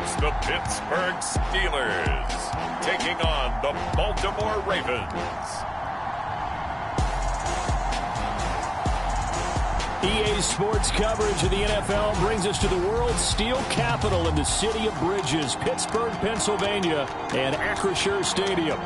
It's the Pittsburgh Steelers taking on the Baltimore Ravens. EA Sports coverage of the NFL brings us to the world's steel capital in the city of bridges, Pittsburgh, Pennsylvania, and Acrisure Stadium.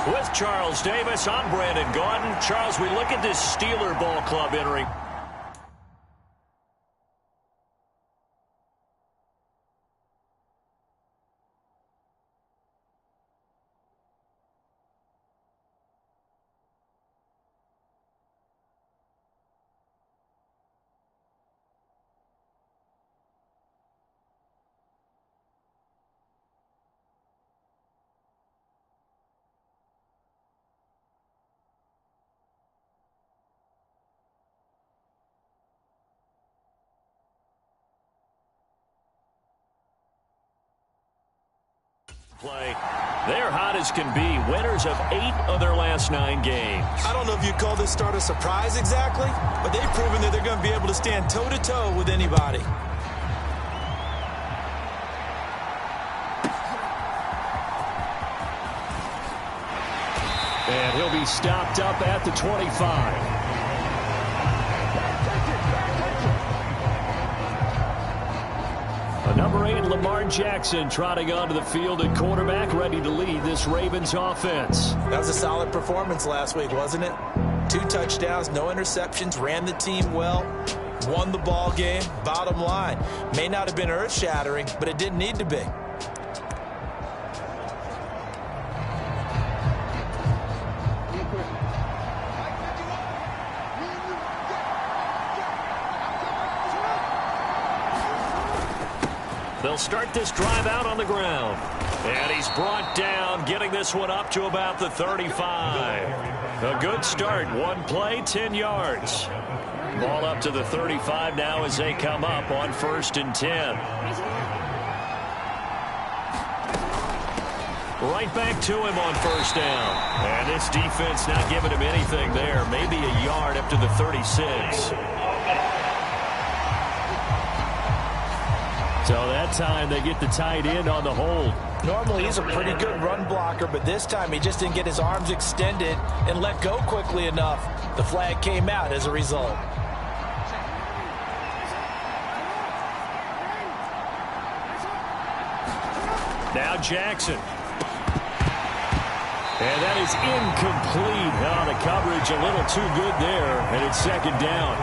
With Charles Davis, I'm Brandon Gaudin. Charles, we look at this Steeler ball club entering. Play. They're hot as can be. Winners of 8 of their last 9 games. I don't know if you call this start a surprise exactly, but they've proven that they're going to be able to stand toe-to-toe with anybody. And he'll be stopped up at the 25. Number 8, Lamar Jackson, trotting onto the field at quarterback, ready to lead this Ravens offense. That was a solid performance last week, wasn't it? 2 touchdowns, no interceptions, ran the team well, won the ball game. Bottom line, may not have been earth-shattering, but it didn't need to be. They'll start this drive out on the ground. And he's brought down, getting this one up to about the 35. A good start. 1 play, 10 yards. Ball up to the 35 now as they come up on 1st and 10. Right back to him on 1st down. And this defense not giving him anything there. Maybe a yard up to the 36. So that time they get the tight end on the hold. Normally he's a pretty good run blocker, but this time he just didn't get his arms extended and let go quickly enough. The flag came out as a result. Now Jackson. And that is incomplete. Oh, the coverage a little too good there, and it's 2nd down.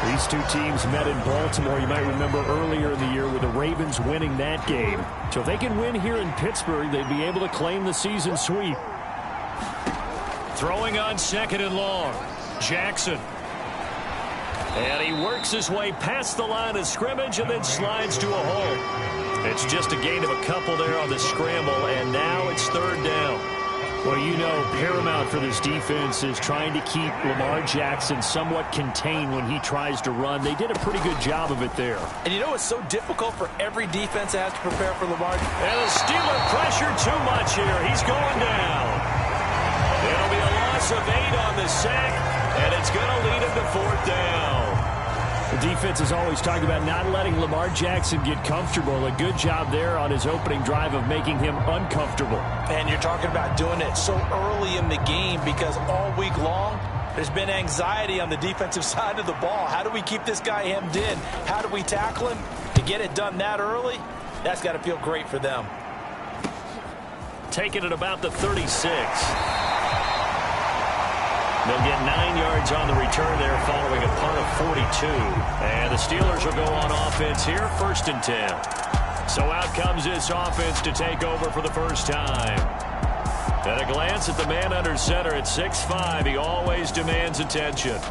These 2 teams met in Baltimore, you might remember earlier in the year, with the Ravens winning that game. So if they can win here in Pittsburgh, they'd be able to claim the season sweep. Throwing on 2nd and long. Jackson. And he works his way past the line of scrimmage and then slides to a hole. It's just a gain of a couple there on the scramble, and now it's 3rd down. Well, you know, paramount for this defense is trying to keep Lamar Jackson somewhat contained when he tries to run. They did a pretty good job of it there. And you know it's so difficult for every defense that has to prepare for Lamar. And the Steeler pressure too much here. He's going down. It'll be a loss of 8 on the sack, and it's going to lead him to 4th down. The defense is always talking about not letting Lamar Jackson get comfortable. A good job there on his opening drive of making him uncomfortable. And you're talking about doing it so early in the game because all week long there's been anxiety on the defensive side of the ball. How do we keep this guy hemmed in? How do we tackle him? To get it done that early, that's got to feel great for them. Taking it about the 36. They'll get 9 yards on the return there following a punt of 42. And the Steelers will go on offense here, 1st and 10. So out comes this offense to take over for the first time. At a glance at the man under center at 6'5", he always demands attention.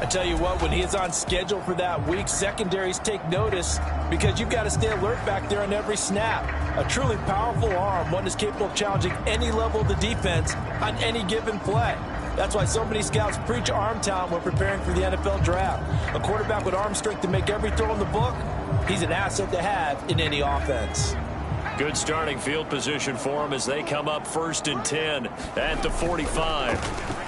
I tell you what, when he is on schedule for that week, secondaries take notice because you've got to stay alert back there on every snap. A truly powerful arm, one is capable of challenging any level of the defense on any given play. That's why so many scouts preach arm talent when preparing for the NFL draft. A quarterback with arm strength to make every throw in the book, he's an asset to have in any offense. Good starting field position for him as they come up 1st and 10 at the 45.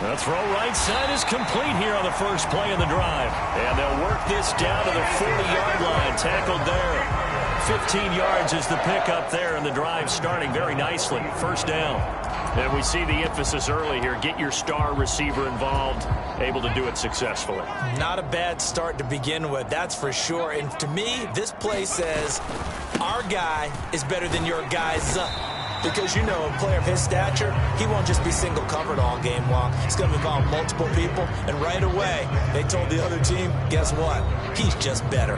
The throw right side is complete here on the first play of the drive. And they'll work this down to the 40-yard line. Tackled there. 15 yards is the pickup there, and the drive starting very nicely. First down. And we see the emphasis early here. Get your star receiver involved. Able to do it successfully. Not a bad start to begin with, that's for sure. And to me, this play says our guy is better than your guy's. Because, you know, a player of his stature, he won't just be single covered all game long. It's going to involve multiple people. And right away, they told the other team, guess what? He's just better.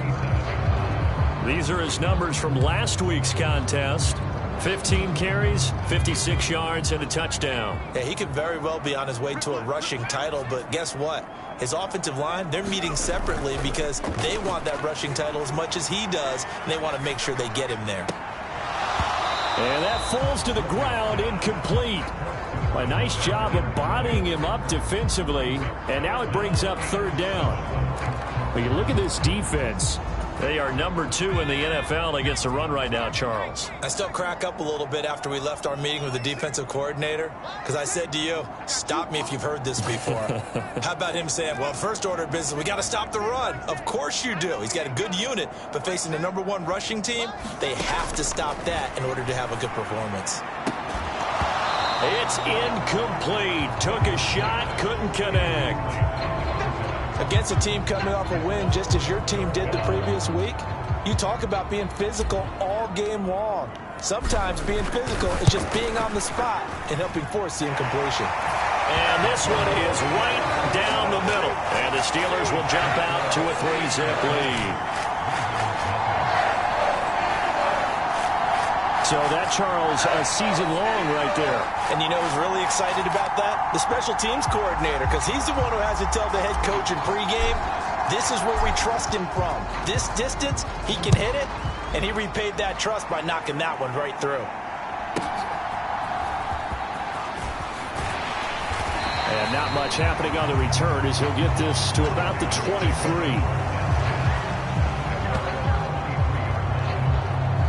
These are his numbers from last week's contest. 15 carries, 56 yards, and a touchdown. Yeah, he could very well be on his way to a rushing title, but guess what? His offensive line, they're meeting separately because they want that rushing title as much as he does, and they want to make sure they get him there. And that falls to the ground, incomplete. A nice job of bodying him up defensively, and now it brings up 3rd down. When you look at this defense, they are number 2 in the NFL against the run right now, Charles. I still crack up a little bit after we left our meeting with the defensive coordinator because I said to you, stop me if you've heard this before. How about him saying, well, first order of business, we got to stop the run. Of course you do. He's got a good unit, but facing the number 1 rushing team, they have to stop that in order to have a good performance. It's incomplete. Took a shot, couldn't connect. Against a team coming off a win just as your team did the previous week, you talk about being physical all game long. Sometimes being physical is just being on the spot and helping force the incompletion. And this one is right down the middle. And the Steelers will jump out to a 3-zip lead. So that, Charles, a season long right there. And you know who's really excited about that? The special teams coordinator, because he's the one who has to tell the head coach in pregame, this is where we trust him from. This distance, he can hit it, and he repaid that trust by knocking that one right through. And not much happening on the return as he'll get this to about the 23.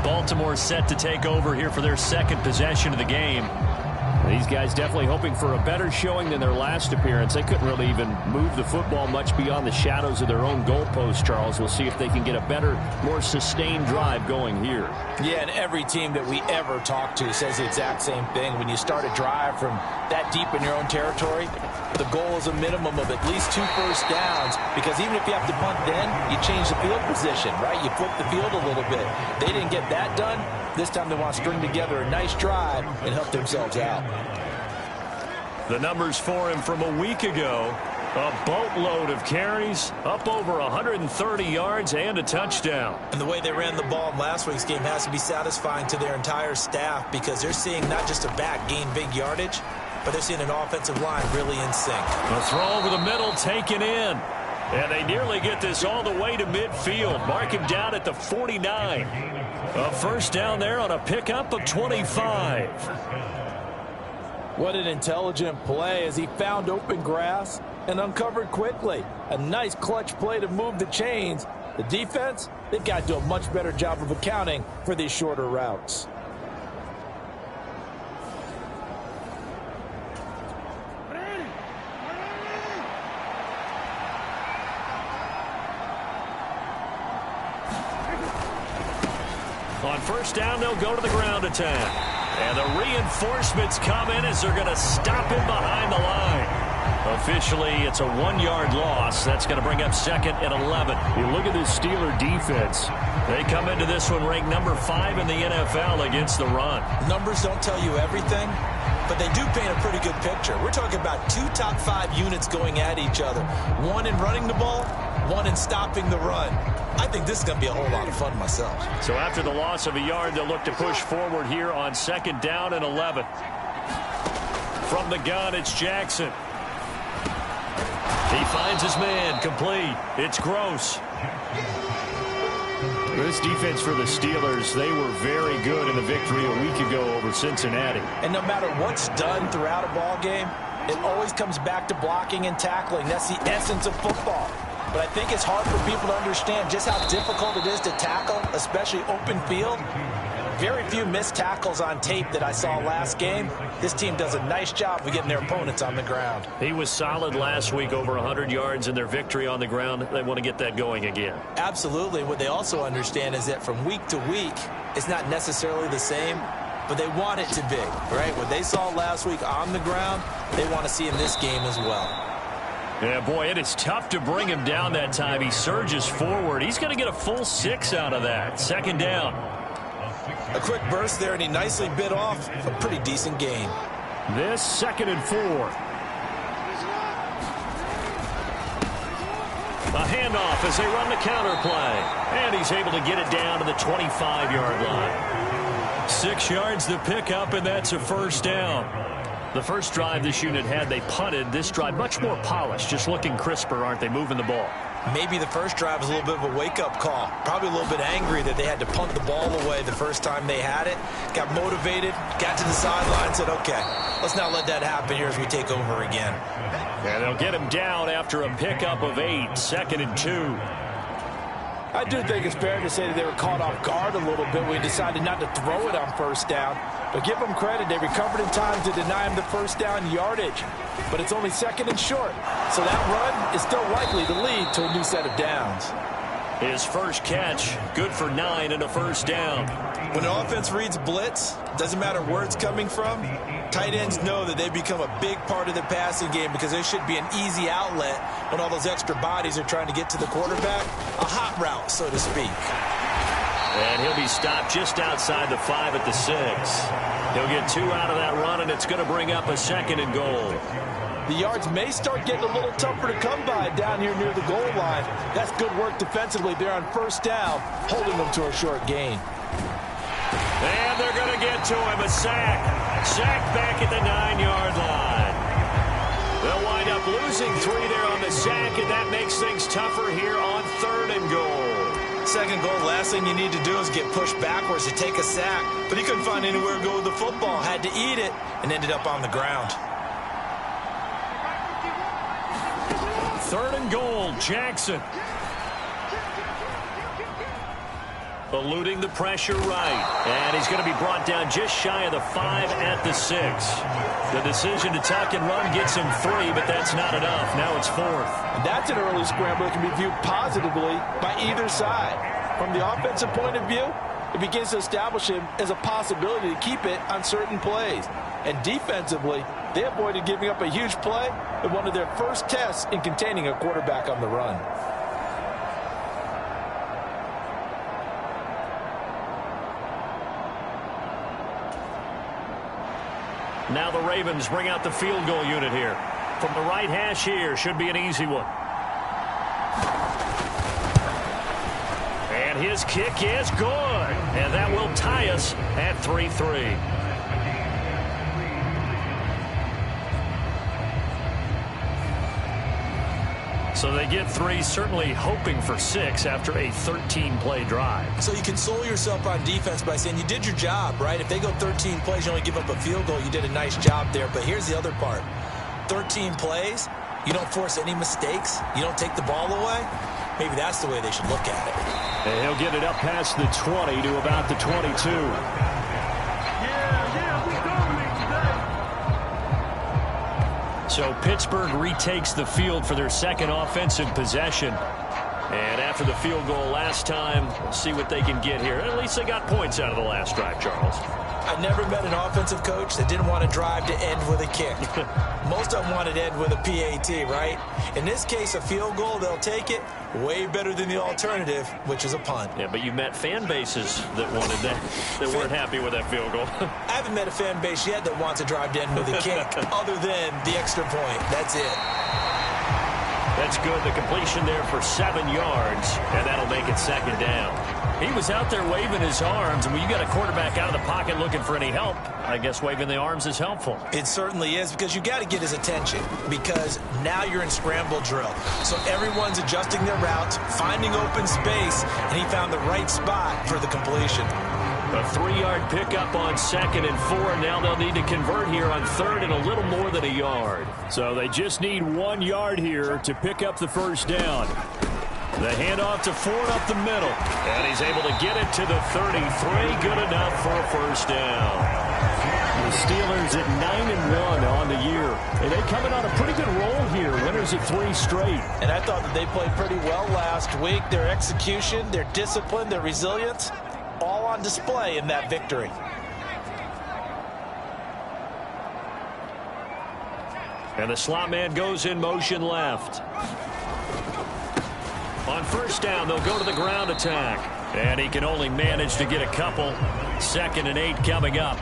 Baltimore set to take over here for their 2nd possession of the game. These guys definitely hoping for a better showing than their last appearance. They couldn't really even move the football much beyond the shadows of their own goalpost, Charles. We'll see if they can get a better, more sustained drive going here. Yeah, and every team that we ever talk to says the exact same thing. When you start a drive from that deep in your own territory, the goal is a minimum of at least 2 first downs, because even if you have to punt then, you change the field position, right? You flip the field a little bit. They didn't get that done. This time they want to string together a nice drive and help themselves out. The numbers for him from a week ago, a boatload of carries, up over 130 yards and a touchdown. And the way they ran the ball in last week's game has to be satisfying to their entire staff, because they're seeing not just a back gain big yardage, but they're seeing an offensive line really in sync. A throw over the middle taken in. And they nearly get this all the way to midfield. Mark him down at the 49. A first down there on a pickup of 25. What an intelligent play as he found open grass and uncovered quickly. A nice clutch play to move the chains. The defense, they've got to do a much better job of accounting for these shorter routes. On first down, they'll go to the ground attack. And the reinforcements come in as they're going to stop him behind the line. Officially, it's a 1-yard loss. That's going to bring up 2nd and 11. You look at this Steeler defense. They come into this one ranked number 5 in the NFL against the run. Numbers don't tell you everything, but they do paint a pretty good picture. We're talking about 2 top 5 units going at each other. One in running the ball, one in stopping the run. I think this is going to be a whole lot of fun myself. So after the loss of a yard, they'll look to push forward here on 2nd down and 11. From the gun, it's Jackson. He finds his man, complete. It's Gross. This defense for the Steelers, they were very good in the victory a week ago over Cincinnati. And no matter what's done throughout a ball game, it always comes back to blocking and tackling. That's the essence of football. But I think it's hard for people to understand just how difficult it is to tackle, especially open field. Very few missed tackles on tape that I saw last game. This team does a nice job of getting their opponents on the ground. He was solid last week, over 100 yards in their victory on the ground. They want to get that going again. Absolutely. What they also understand is that from week to week, it's not necessarily the same, but they want it to be, right? What they saw last week on the ground, they want to see in this game as well. Yeah, boy, it is tough to bring him down that time. He surges forward. He's going to get a full 6 out of that. Second down. A quick burst there, and he nicely bit off a pretty decent gain. This 2nd and 4. A handoff as they run the counter play. And he's able to get it down to the 25-yard line. 6 yards to pick up, and that's a first down. The first drive this unit had, they punted. This drive, much more polished, just looking crisper, aren't they, moving the ball? Maybe the first drive was a little bit of a wake-up call. Probably a little bit angry that they had to punt the ball away the first time they had it. Got motivated, got to the sideline, said, okay, let's not let that happen here as we take over again. And they'll get him down after a pickup of 8, 2nd and 2. I do think it's fair to say that they were caught off guard a little bit when we decided not to throw it on first down. But give them credit, they recovered in time to deny him the first down yardage. But it's only 2nd and short, so that run is still likely to lead to a new set of downs. His first catch, good for 9 and a first down. When an offense reads blitz, doesn't matter where it's coming from, tight ends know that they become a big part of the passing game because there should be an easy outlet when all those extra bodies are trying to get to the quarterback. A hot route, so to speak. And he'll be stopped just outside the 5 at the 6. He'll get 2 out of that run, and it's going to bring up a 2nd and goal. The yards may start getting a little tougher to come by down here near the goal line. That's good work defensively there on first down, holding them to a short gain. And they're going to get to him, a sack. Sack back at the 9-yard line. They'll wind up losing 3 there on the sack, and that makes things tougher here on 3rd and goal. 2nd goal, last thing you need to do is get pushed backwards to take a sack. But he couldn't find anywhere to go with the football, had to eat it, and ended up on the ground. 3rd and goal, Jackson. Eluding the pressure right. And he's going to be brought down just shy of the 5 at the 6. The decision to tuck and run gets him 3, but that's not enough. Now it's 4th. And that's an early scramble that can be viewed positively by either side. From the offensive point of view, it begins to establish him as a possibility to keep it on certain plays. And defensively, they avoided giving up a huge play in one of their first tests in containing a quarterback on the run. Now the Ravens bring out the field goal unit here. From the right hash here, should be an easy one. And his kick is good. And that will tie us at 3-3. So they get 3, certainly hoping for 6 after a 13-play drive. So you console yourself on defense by saying you did your job, right? If they go 13 plays, you only give up a field goal, you did a nice job there. But here's the other part. 13 plays, you don't force any mistakes, you don't take the ball away. Maybe that's the way they should look at it. And he'll get it up past the 20 to about the 22. So Pittsburgh retakes the field for their 2nd offensive possession. And after the field goal last time, we'll see what they can get here. At least they got points out of the last drive, Charles. I never met an offensive coach that didn't want to drive to end with a kick. Most of them wanted to end with a PAT, right? In this case, a field goal, they'll take it. Way better than the alternative, which is a punt. Yeah, but you met fan bases that wanted that, that weren't happy with that field goal. I haven't met a fan base yet that wants to drive to end with a kick, other than the extra point. That's it. That's good. The completion there for 7 yards, and that'll make it 2nd down. He was out there waving his arms, and when you got a quarterback out of the pocket looking for any help, I guess waving the arms is helpful. It certainly is, because you got to get his attention, because now you're in scramble drill. So everyone's adjusting their routes, finding open space, and he found the right spot for the completion. A 3-yard pickup on 2nd and 4. Now they'll need to convert here on 3rd and a little more than a yard. So they just need 1 yard here to pick up the first down. The handoff to Ford up the middle. And he's able to get it to the 33. Good enough for a first down. The Steelers at 9-1 on the year. And they coming on a pretty good roll here. Winners of 3 straight. And I thought that they played pretty well last week. Their execution, their discipline, their resilience, all on display in that victory. And the slot man goes in motion left. On first down, they'll go to the ground attack. And he can only manage to get a couple. 2nd and 8 coming up.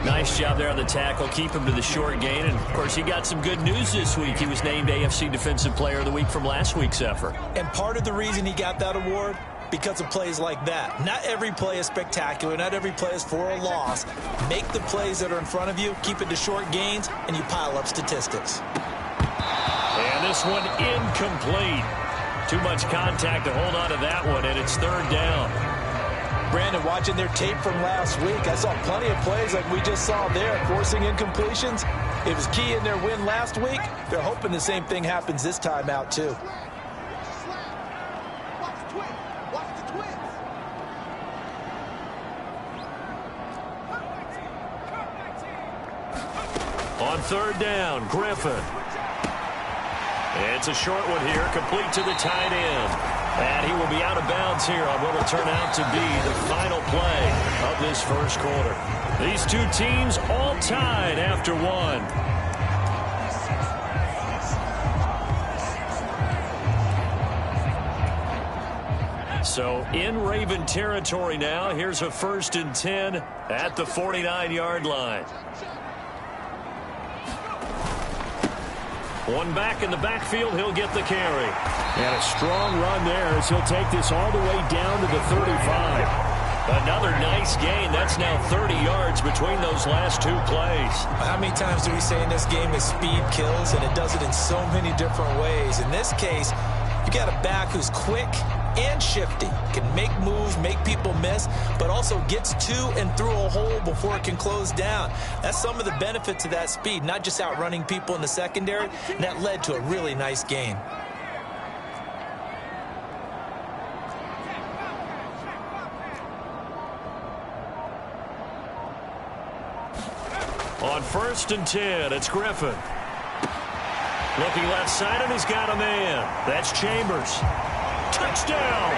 Nice job there on the tackle. Keep him to the short gain. And, of course, he got some good news this week. He was named AFC Defensive Player of the Week from last week's effort. And part of the reason he got that award, because of plays like that. Not every play is spectacular. Not every play is for a loss. Make the plays that are in front of you, keep it to short gains, and you pile up statistics. And this one incomplete. Too much contact to hold on to that one, and it's 3rd down. Brandon, watching their tape from last week, I saw plenty of plays like we just saw there, forcing incompletions. It was key in their win last week. They're hoping the same thing happens this time out, too. On 3rd down, Griffin. It's a short one here, complete to the tight end. And he will be out of bounds here on what will turn out to be the final play of this first quarter. These two teams all tied after 1. So in Raven territory now. Here's a 1st and 10 at the 49-yard line. One back in the backfield, he'll get the carry. And a strong run there as he'll take this all the way down to the 35. Another nice gain. That's now 30 yards between those last 2 plays. How many times do we say in this game that speed kills, and it does it in so many different ways? In this case, you got a back who's quick and shifty, can make moves, make people miss, but also gets to and through a hole before it can close down. That's some of the benefits of that speed, not just outrunning people in the secondary, and that led to a really nice gain. On 1st and 10, it's Griffin. Looking left side, and he's got a man. That's Chambers. Touchdown!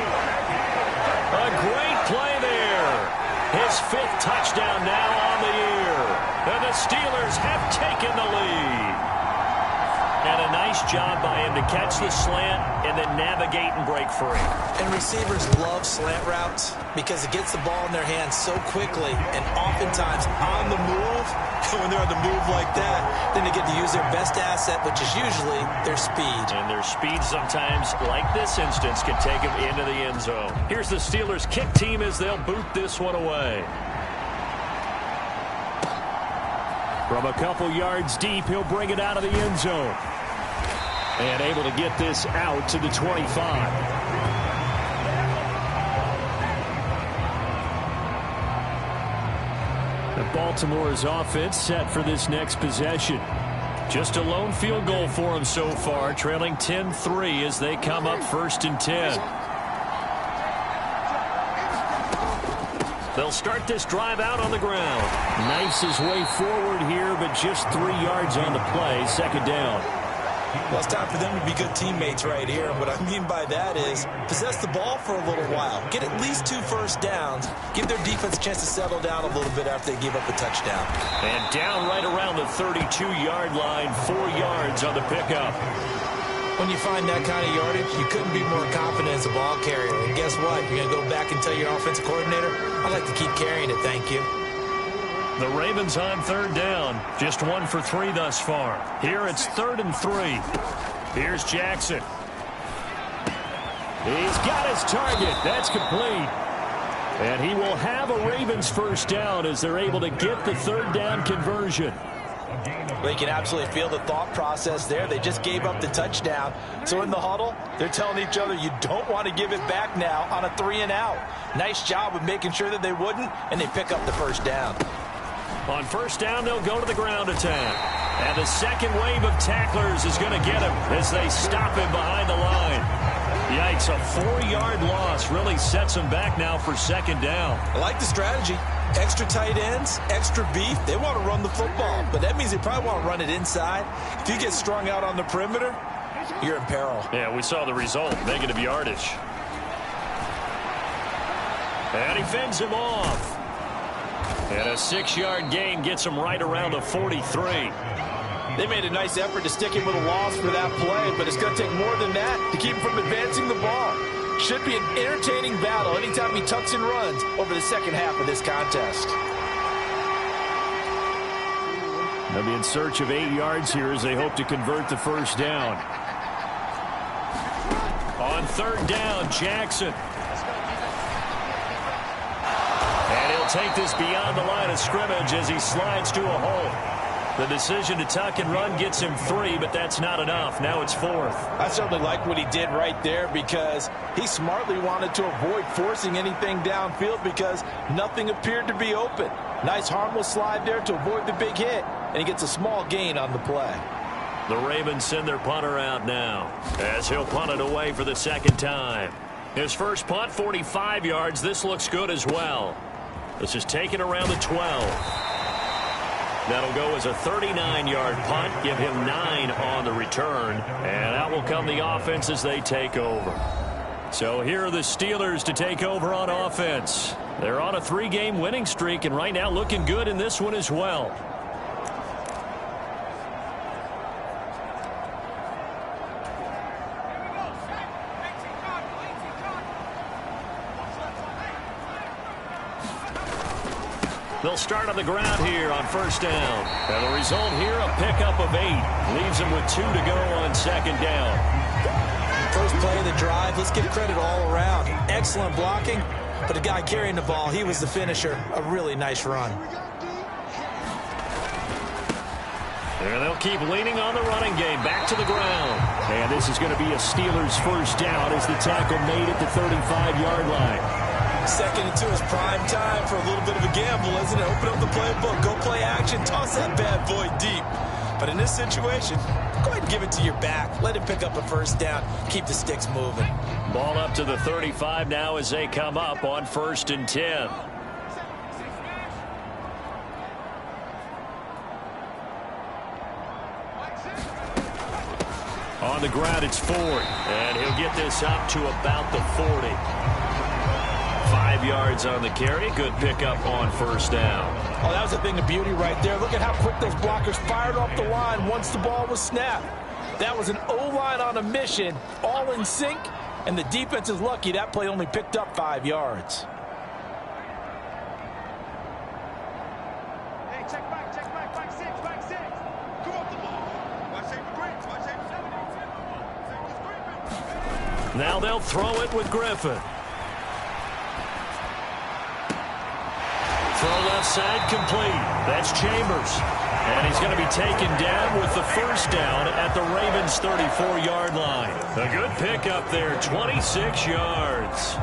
A great play there. His 5th touchdown now on the year. And the Steelers have taken the lead. And a nice job by him to catch the slant and then navigate and break free. And receivers love slant routes because it gets the ball in their hands so quickly and oftentimes on the move. When they're on the move like that, then they get to use their best asset, which is usually their speed. And their speed sometimes, like this instance, can take them into the end zone. Here's the Steelers kick team as they'll boot this one away. From a couple yards deep, he'll bring it out of the end zone. And able to get this out to the 25. Baltimore's offense set for this next possession. Just a lone field goal for them so far, trailing 10-3 as they come up 1st and 10. They'll start this drive out on the ground. Knifes his way forward here, but just 3 yards on the play. 2nd down. Well, it's time for them to be good teammates right here. And what I mean by that is possess the ball for a little while. Get at least 2 first downs. Give their defense a chance to settle down a little bit after they give up a touchdown. And down right around the 32-yard line, 4 yards on the pickup. When you find that kind of yardage, you couldn't be more confident as a ball carrier. And guess what? You're going to go back and tell your offensive coordinator, I'd like to keep carrying it, thank you. The Ravens on 3rd down. Just 1 for 3 thus far. Here it's 3rd and 3. Here's Jackson. He's got his target. That's complete. And he will have a Ravens first down as they're able to get the third down conversion. Well, you can absolutely feel the thought process there. They just gave up the touchdown. So in the huddle, they're telling each other, you don't want to give it back now on a 3-and-out. Nice job of making sure that they wouldn't, and they pick up the first down. On first down, they'll go to the ground attack. And the second wave of tacklers is going to get him as they stop him behind the line. Yikes, a 4-yard loss really sets him back now for second down. I like the strategy. Extra tight ends, extra beef. They want to run the football, but that means they probably want to run it inside. If you get strung out on the perimeter, you're in peril. Yeah, we saw the result, negative yardage. And he fends him off. And a 6-yard gain gets him right around the 43. They made a nice effort to stick him with a loss for that play, but it's going to take more than that to keep him from advancing the ball. Should be an entertaining battle anytime he tucks and runs over the second half of this contest. They'll be in search of 8 yards here as they hope to convert the first down. On third down, Jackson. And he'll take this beyond the line of scrimmage as he slides to a hole. The decision to tuck and run gets him 3, but that's not enough. Now it's 4th. I certainly like what he did right there because he smartly wanted to avoid forcing anything downfield because nothing appeared to be open. Nice harmless slide there to avoid the big hit, and he gets a small gain on the play. The Ravens send their punter out now as he'll punt it away for the second time. His first punt, 45 yards. This looks good as well. This is taken around the 12. That'll go as a 39-yard punt, give him 9 on the return, and out will come the offense as they take over. So here are the Steelers to take over on offense. They're on a 3-game winning streak, and right now looking good in this one as well. They'll start on the ground here on first down. And the result here, a pickup of 8. Leaves them with 2 to go on second down. First play of the drive, let's give credit all around. Excellent blocking, but the guy carrying the ball, he was the finisher. A really nice run. And they'll keep leaning on the running game. Back to the ground. And this is going to be a Steelers first down as the tackle made at the 35-yard line. Second and 2 is prime time for a little bit of a gamble, isn't it? Open up the playbook, go play action, toss that bad boy deep. But in this situation, go ahead and give it to your back. Let him pick up a first down. Keep the sticks moving. Ball up to the 35 now as they come up on 1st and 10. On the ground, it's Ford. And he'll get this up to about the 40. 5 yards on the carry. Good pickup on first down. Oh, that was a thing of beauty right there. Look at how quick those blockers fired off the line once the ball was snapped. That was an O-line on a mission, all in sync, and the defense is lucky that play only picked up 5 yards. Hey, check back 6, back 6. Come off the ball. Watch Saber Green, watch Saber 70. Now they'll throw it with Griffin. Throw left side complete. That's Chambers. And he's going to be taken down with the first down at the Ravens' 34-yard line. A good pickup there, 26 yards.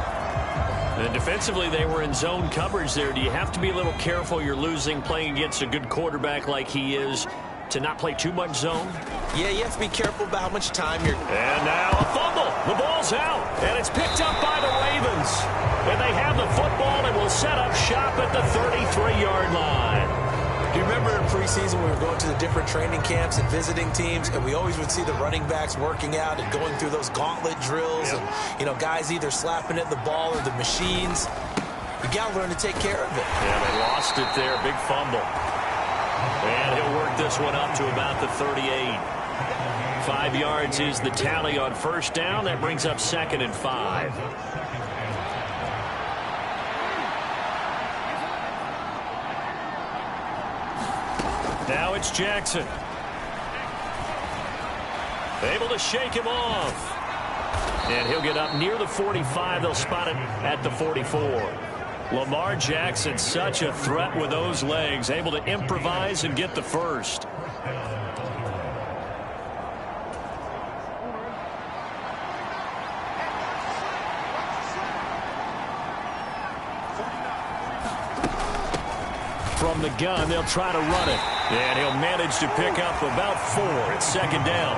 And defensively, they were in zone coverage there. Do you have to be a little careful? You're losing playing against a good quarterback like he is to not play too much zone? Yeah, you have to be careful about how much time you're... And now a fumble. The ball's out. And it's picked up by the Ravens. And they have the football and will set up shop at the 33-yard line. Do you remember in preseason we were going to the different training camps and visiting teams, and we always would see the running backs working out and going through those gauntlet drills, and, you know, guys either slapping at the ball or the machines. You got to learn to take care of it. Yeah, they lost it there. Big fumble. And he'll work this one up to about the 38. 5 yards is the tally on first down. That brings up 2nd and 5. Now it's Jackson. Able to shake him off. And he'll get up near the 45. They'll spot it at the 44. Lamar Jackson, such a threat with those legs, able to improvise and get the first. From the gun, they'll try to run it. And he'll manage to pick up about 4. It's second down.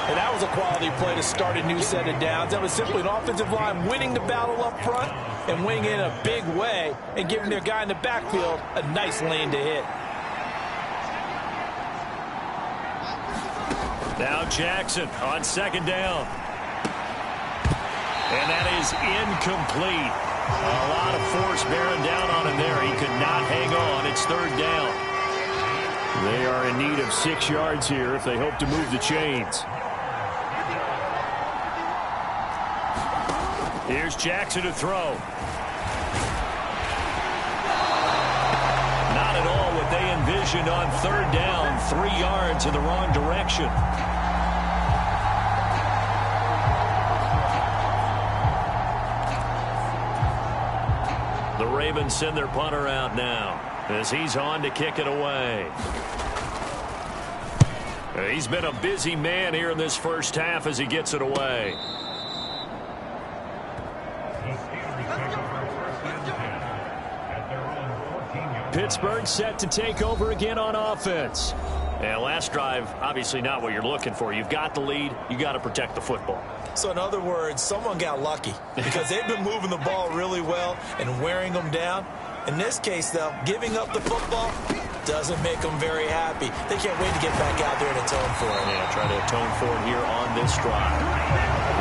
And that was a quality play to start a new set of downs. That was simply an offensive line winning the battle up front and winning in a big way and giving their guy in the backfield a nice lane to hit. Now Jackson on second down. And that is incomplete. A lot of force bearing down on him there. He could not hang on. It's third down. They are in need of 6 yards here if they hope to move the chains. Here's Jackson to throw. Not at all what they envisioned on third down. 3 yards in the wrong direction. The Ravens send their punter out now as he's on to kick it away. He's been a busy man here in this first half as he gets it away. Pittsburgh set to take over again on offense. And last drive, obviously not what you're looking for. You've got the lead. You got to protect the football. So in other words, someone got lucky because they've been moving the ball really well and wearing them down. In this case, though, giving up the football doesn't make them very happy. They can't wait to get back out there and atone for it. Yeah, try to atone for it here on this drive.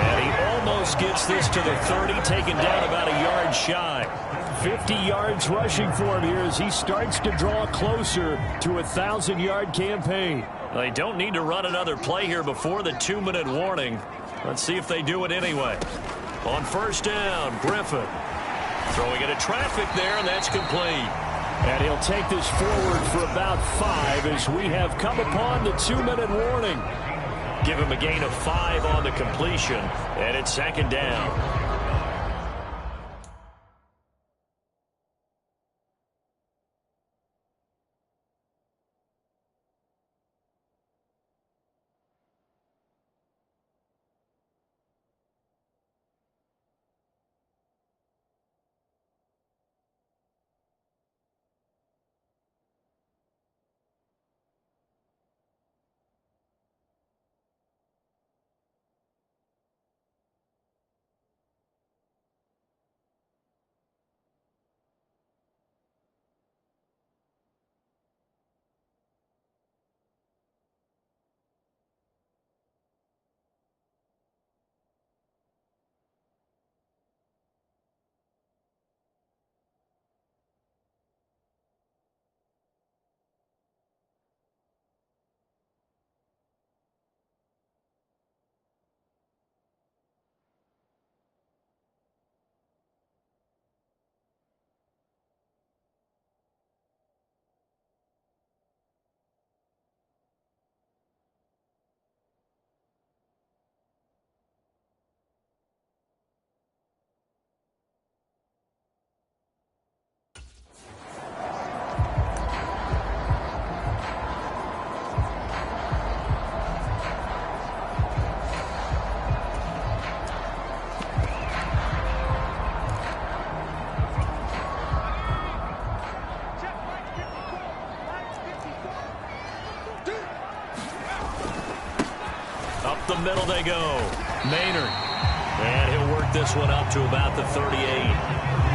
And he almost gets this to the 30, taken down about a yard shy. 50 yards rushing for him here as he starts to draw closer to a 1,000-yard campaign. They don't need to run another play here before the 2-minute warning. Let's see if they do it anyway. On first down, Griffin. Throwing into traffic there, and that's complete. And he'll take this forward for about 5 as we have come upon the 2-minute warning. Give him a gain of 5 on the completion, and it's second down. The middle they go. Maynard. And he'll work this one up to about the 38.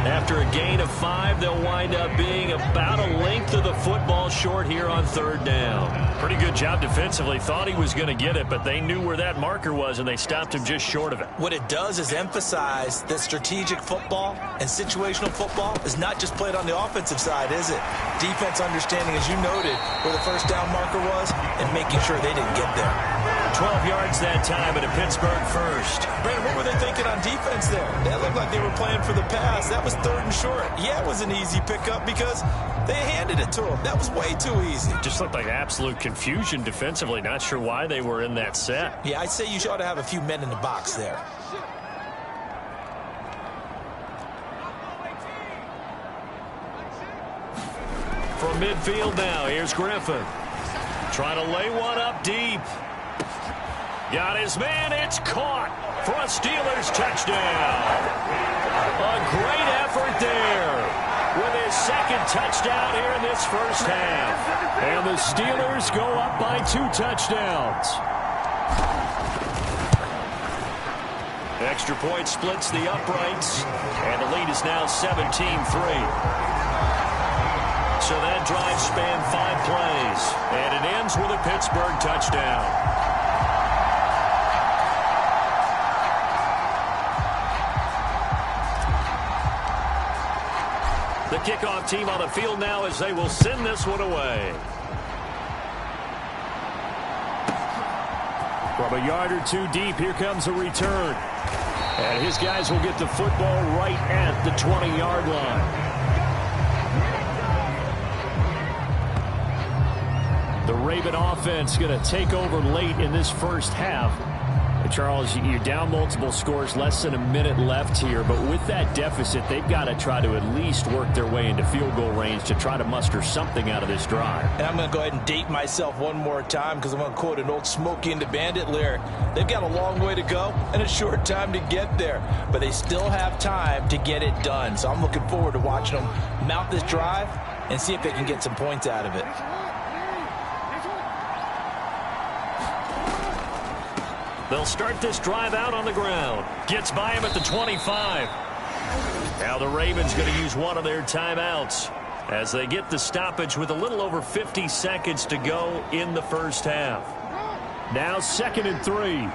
After a gain of 5, they'll wind up being about a length of the football short here on third down. Pretty good job defensively. Thought he was going to get it, but they knew where that marker was, and they stopped him just short of it. What it does is emphasize that strategic football and situational football is not just played on the offensive side, is it? Defense understanding, as you noted, where the first down marker was and making sure they didn't get there. 12 yards that time and a Pittsburgh first. Brandon, what were they thinking on defense there? That looked like they were playing for the pass. That was 3rd and short. Yeah, it was an easy pickup because they handed it to him. That was way too easy. Just looked like absolute confusion defensively. Not sure why they were in that set. Yeah, I'd say you ought to have a few men in the box there. From midfield now, here's Griffin. Trying to lay one up deep. Got his man, it's caught for a Steelers touchdown. A great effort there with his 2nd touchdown here in this first half. And the Steelers go up by 2 touchdowns. Extra point splits the uprights, and the lead is now 17-3. So that drive spanned 5 plays, and it ends with a Pittsburgh touchdown. The kickoff team on the field now as they will send this one away. From a yard or 2 deep, here comes a return. And his guys will get the football right at the 20-yard line. The Raven offense going to take over late in this first half. And Charles, you're down multiple scores, less than a minute left here. But with that deficit, they've got to try to at least work their way into field goal range to try to muster something out of this drive. And I'm going to go ahead and date myself one more time because I'm going to quote an old Smokey and the Bandit lyric. They've got a long way to go and a short time to get there. But they still have time to get it done. So I'm looking forward to watching them mount this drive and see if they can get some points out of it. They'll start this drive out on the ground. Gets by him at the 25. Now the Ravens going to use one of their timeouts as they get the stoppage with a little over 50 seconds to go in the first half. Now 2nd and 3.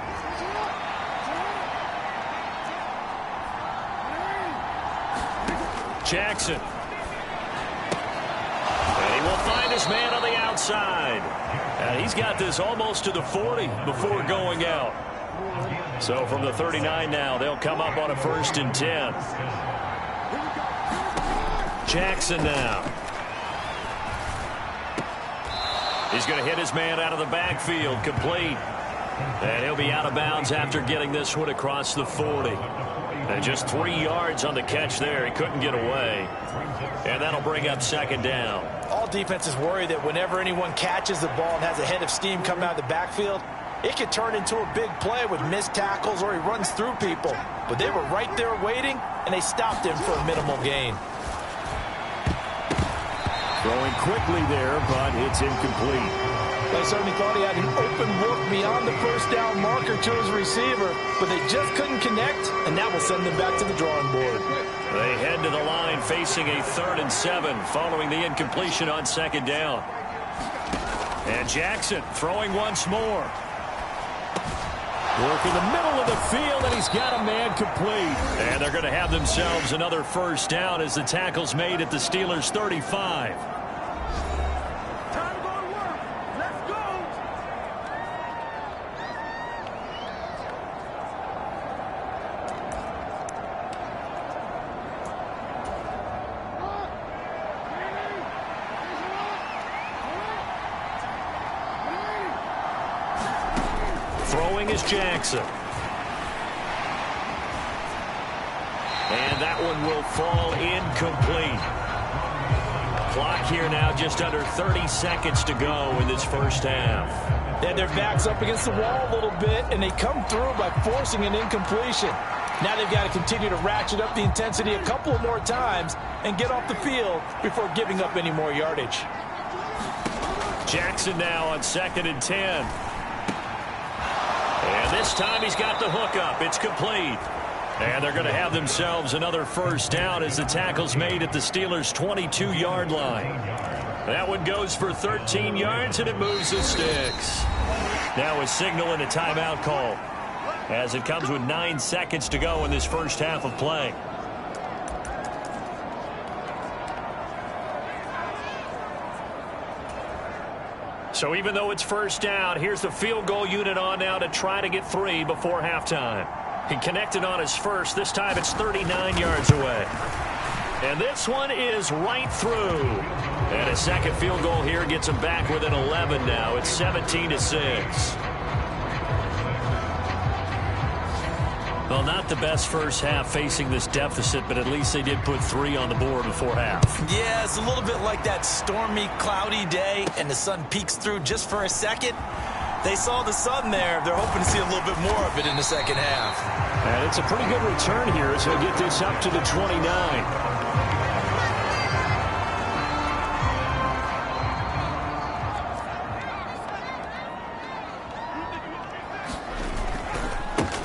Jackson. And he will find his man on the outside. And he's got this almost to the 40 before going out. So from the 39 now, they'll come up on a 1st and 10. Jackson now. He's going to hit his man out of the backfield, complete. And he'll be out of bounds after getting this one across the 40. And just 3 yards on the catch there. He couldn't get away. And that'll bring up 2nd down. All defenses worry that whenever anyone catches the ball and has a head of steam coming out of the backfield, it could turn into a big play with missed tackles or he runs through people. But they were right there waiting, and they stopped him for a minimal gain. Throwing quickly there, but it's incomplete. I certainly thought he had an open look beyond the 1st down marker to his receiver, but they just couldn't connect, and that will send them back to the drawing board. They head to the line facing a 3rd and 7 following the incompletion on 2nd down. And Jackson throwing once more. Work in the middle of the field, and he's got a man complete. And they're going to have themselves another 1st down as the tackle's made at the Steelers' 35. Time to go to work. Let's go. Throwing is Jackson. And that one will fall incomplete. Clock here now, just under 30 seconds to go in this first half. And their backs up against the wall a little bit, and they come through by forcing an incompletion. Now they've got to continue to ratchet up the intensity a couple of more times and get off the field before giving up any more yardage. Jackson now on 2nd and 10. And this time he's got the hook up. It's complete. And they're going to have themselves another 1st down as the tackle's made at the Steelers' 22-yard line. That one goes for 13 yards, and it moves the sticks. Now a signal and a timeout call as it comes with 9 seconds to go in this first half of play. So even though it's first down, here's the field goal unit on now to try to get 3 before halftime. He connected on his first. This time it's 39 yards away. And this one is right through. And a second field goal here gets him back within 11 now. It's 17-6. Well, not the best first half facing this deficit, but at least they did put 3 on the board before half. Yeah, it's a little bit like that stormy, cloudy day, and the sun peeks through just for a second. They saw the sun there. They're hoping to see a little bit more of it in the second half. And it's a pretty good return here as he'll get this up to the 29.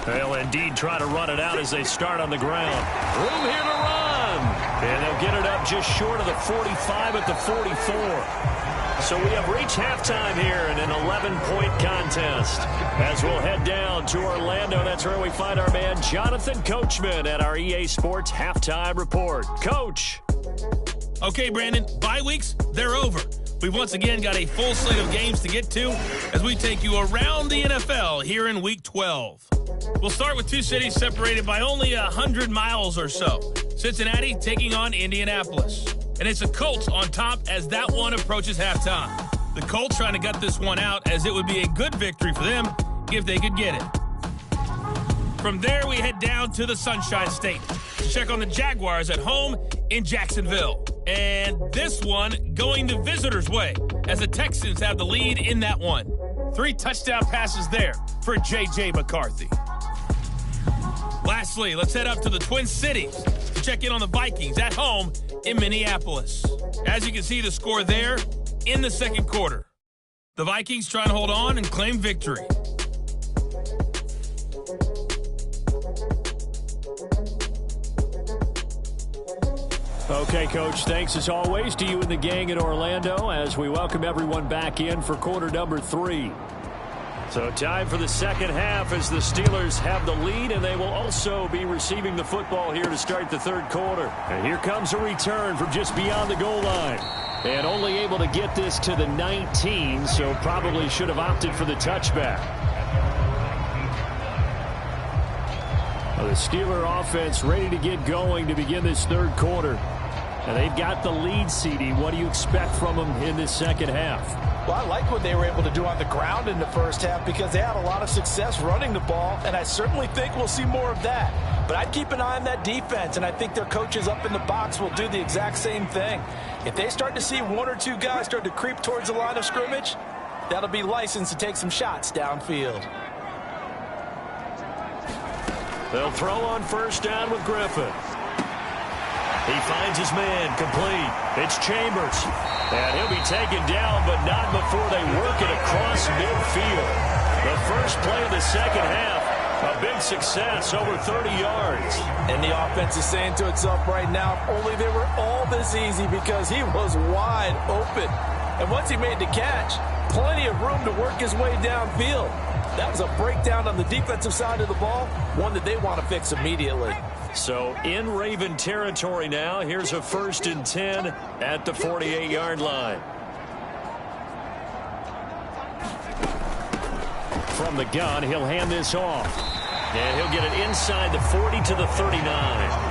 They'll indeed try to run it out as they start on the ground. Room here to run. And they'll get it up just short of the 45 at the 44. So we have reached halftime here in an 11-point contest. As we'll head down to Orlando, that's where we find our man Jonathan Coachman at our EA Sports Halftime Report. Coach. Okay, Brandon, bye weeks, they're over. We've once again got a full slate of games to get to as we take you around the NFL here in Week 12. We'll start with two cities separated by only 100 miles or so. Cincinnati taking on Indianapolis. And it's the Colts on top as that one approaches halftime. The Colts trying to gut this one out as it would be a good victory for them if they could get it. From there, we head down to the Sunshine State to check on the Jaguars at home in Jacksonville. And this one going the visitors' way as the Texans have the lead in that one. 3 touchdown passes there for J.J. McCarthy. Lastly, let's head up to the Twin Cities to check in on the Vikings at home in Minneapolis. As you can see the score there in the second quarter. The Vikings trying to hold on and claim victory. Okay, Coach, thanks as always to you and the gang in Orlando as we welcome everyone back in for quarter number 3. So time for the second half as the Steelers have the lead, and they will also be receiving the football here to start the third quarter. And here comes a return from just beyond the goal line. And only able to get this to the 19, so probably should have opted for the touchback. Well, the Steeler offense ready to get going to begin this third quarter. And they've got the lead, CD. What do you expect from them in this second half? Well, I like what they were able to do on the ground in the first half because they had a lot of success running the ball, and I certainly think we'll see more of that. But I'd keep an eye on that defense, and I think their coaches up in the box will do the exact same thing. If they start to see 1 or 2 guys start to creep towards the line of scrimmage, that'll be licensed to take some shots downfield. They'll throw on first down with Griffin. He finds his man, complete. It's Chambers. And he'll be taken down, but not before they work it across midfield. The first play of the second half, a big success, over 30 yards. And the offense is saying to itself right now, if only they were all this easy because he was wide open. And once he made the catch, plenty of room to work his way downfield. That was a breakdown on the defensive side of the ball, one that they want to fix immediately. So in Raven territory now, here's a 1st and 10 at the 48-yard line. From the gun, he'll hand this off. And he'll get it inside the 40 to the 39.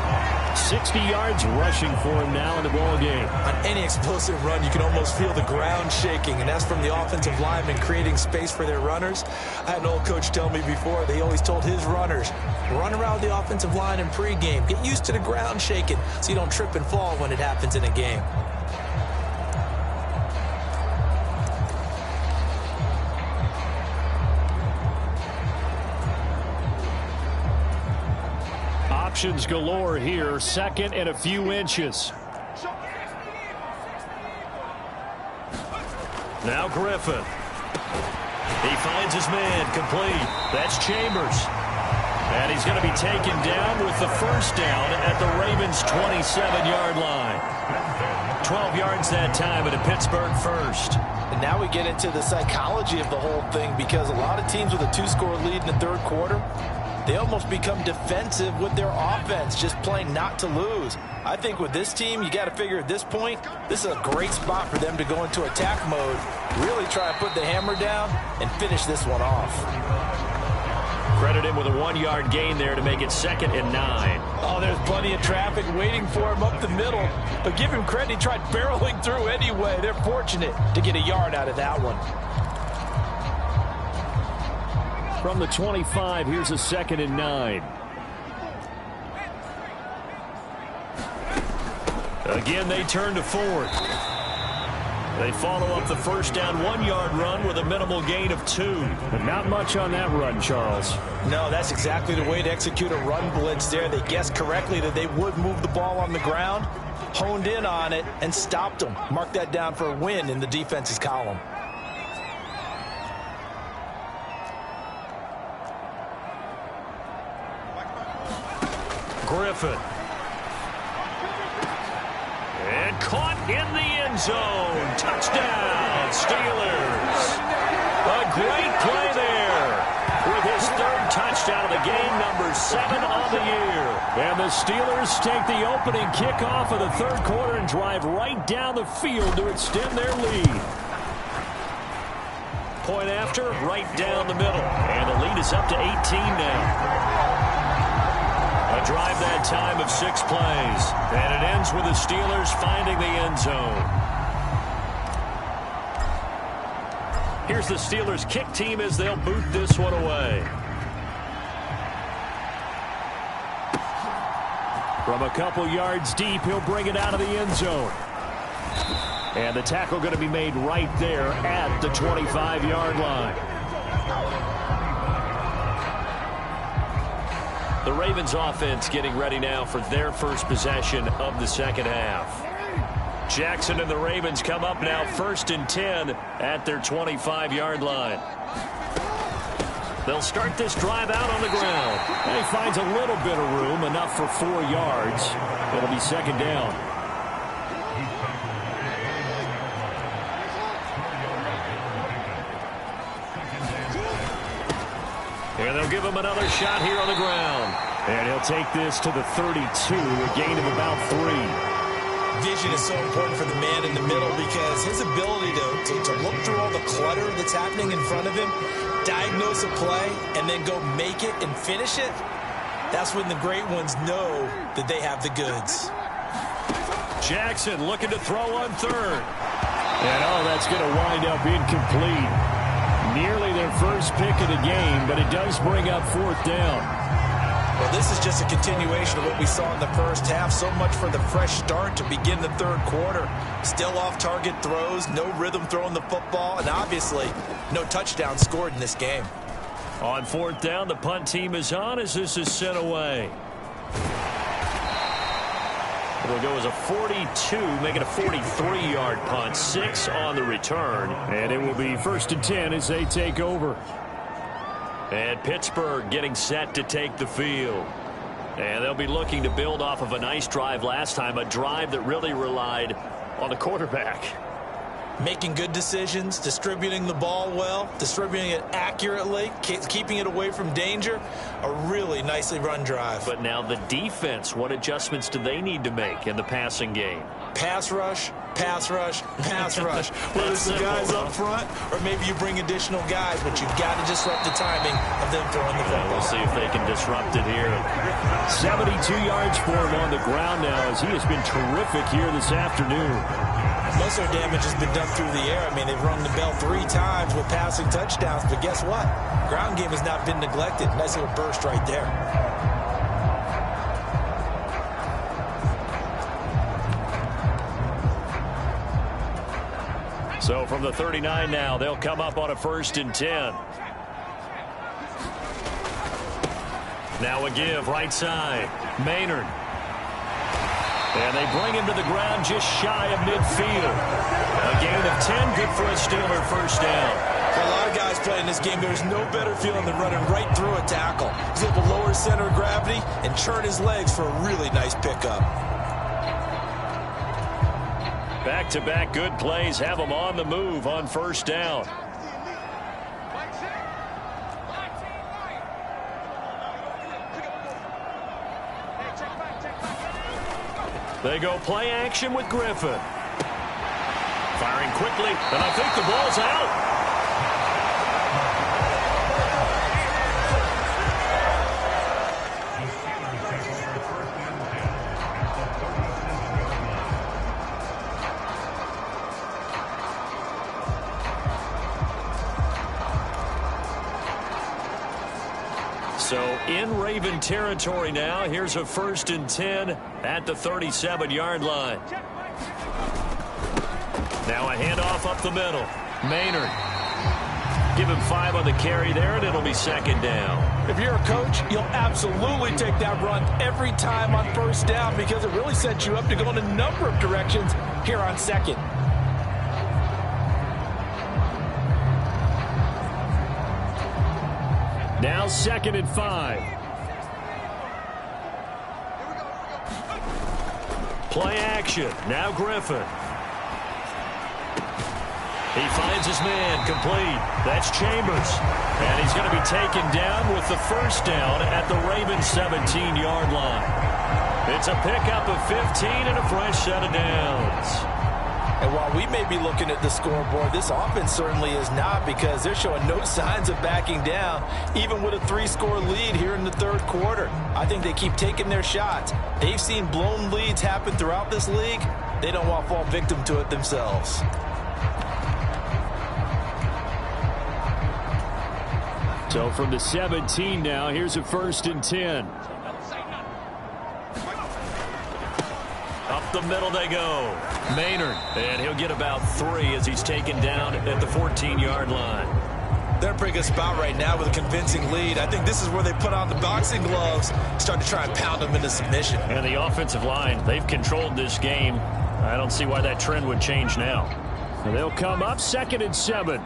60 yards rushing for him now in the ball game. On any explosive run, you can almost feel the ground shaking, and that's from the offensive linemen creating space for their runners. I had an old coach tell me before, they always told his runners, run around the offensive line in pregame. Get used to the ground shaking so you don't trip and fall when it happens in a game. Options galore here. 2nd and a few inches. Now Griffin. He finds his man, complete. That's Chambers. And he's going to be taken down with the first down at the Ravens' 27-yard line. 12 yards that time at a Pittsburgh first. And now we get into the psychology of the whole thing because a lot of teams with a 2-score lead in the third quarter, they almost become defensive with their offense, just playing not to lose. I think with this team, you got to figure at this point, this is a great spot for them to go into attack mode, really try to put the hammer down and finish this one off. Credit him with a 1-yard gain there to make it 2nd and 9. Oh, there's plenty of traffic waiting for him up the middle. But give him credit, he tried barreling through anyway. They're fortunate to get a yard out of that one. From the 25, here's a 2nd and 9. Again, they turn to fourth. They follow up the first down 1-yard run with a minimal gain of 2. But not much on that run, Charles. No, that's exactly the way to execute a run blitz there. They guessed correctly that they would move the ball on the ground, honed in on it, and stopped them. Mark that down for a win in the defense's column. Griffin. And caught in the end zone. Touchdown, Steelers. A great play there with his 3rd touchdown of the game, number 7 on the year. And the Steelers take the opening kickoff of the 3rd quarter and drive right down the field to extend their lead. Point after, right down the middle. And the lead is up to 18 now. A drive that time of 6 plays. And it ends with the Steelers finding the end zone. Here's the Steelers kick team as they'll boot this one away. From a couple yards deep, he'll bring it out of the end zone. And the tackle going to be made right there at the 25-yard line. The Ravens offense getting ready now for their first possession of the 2nd half. Jackson and the Ravens come up now 1st and 10 at their 25-yard line. They'll start this drive out on the ground. And he finds a little bit of room, enough for 4 yards. It'll be 2nd down. And they'll give him another shot here on the ground. And he'll take this to the 32, a gain of about 3. Vision is so important for the man in the middle because his ability to look through all the clutter that's happening in front of him, diagnose a play, and then go make it and finish it, that's when the great ones know that they have the goods. Jackson looking to throw on 3rd. And that's going to wind up incomplete. Nearly their first pick of the game, but it does bring up 4th down. Well, this is just a continuation of what we saw in the first half. So much for the fresh start to begin the 3rd quarter. Still off-target throws, no rhythm throwing the football, and obviously no touchdown scored in this game. On 4th down, the punt team is on as this is sent away. It'll go as a 42, make it a 43-yard punt. 6 on the return. And it will be 1st and 10 as they take over. And Pittsburgh getting set to take the field. And they'll be looking to build off of a nice drive last time, a drive that really relied on the quarterback. Making good decisions, distributing the ball well, distributing it accurately, keeping it away from danger. A really nicely run drive. But now the defense, what adjustments do they need to make in the passing game? Pass rush, pass rush, pass rush. Whether it's the guys up front or maybe you bring additional guys, but you've got to disrupt the timing of them throwing the football. We'll see if they can disrupt it here. 72 yards for him on the ground now as he has been terrific here this afternoon. Most of their damage has been done through the air. I mean, they've rung the bell 3 times with passing touchdowns, but guess what? Ground game has not been neglected. Nice little burst right there. So from the 39 now, they'll come up on a 1st and 10. Now a give right side. Maynard. And they bring him to the ground just shy of midfield. A gain of 10, good for a Steeler 1st down. For a lot of guys playing this game, there's no better feeling than running right through a tackle. He's able to lower his center of gravity and churn his legs for a really nice pickup. Back-to-back good plays have them on the move on 1st down. They go play action with Griffin. Firing quickly, and I think the ball's out. So in Raven territory now. Here's a 1st and 10 at the 37-yard line. Now a handoff up the middle. Maynard. Give him 5 on the carry there, and it'll be 2nd down. If you're a coach, you'll absolutely take that run every time on 1st down because it really sets you up to go in a number of directions here on 2nd. Now 2nd and 5. Play action. Now Griffin. He finds his man, complete. That's Chambers. And he's going to be taken down with the 1st down at the Ravens 17-yard line. It's a pickup of 15 and a fresh set of downs. And while we may be looking at the scoreboard, this offense certainly is not because they're showing no signs of backing down, even with a 3-score lead here in the 3rd quarter. I think they keep taking their shots. They've seen blown leads happen throughout this league. They don't want to fall victim to it themselves. So from the 17 now, here's a 1st and 10. Up the middle they go. Maynard, and he'll get about 3 as he's taken down at the 14-yard line. They're in a pretty good spot right now with a convincing lead. I think this is where they put on the boxing gloves, start to try and pound them into submission. And the offensive line, they've controlled this game. I don't see why that trend would change now. And they'll come up 2nd and 7.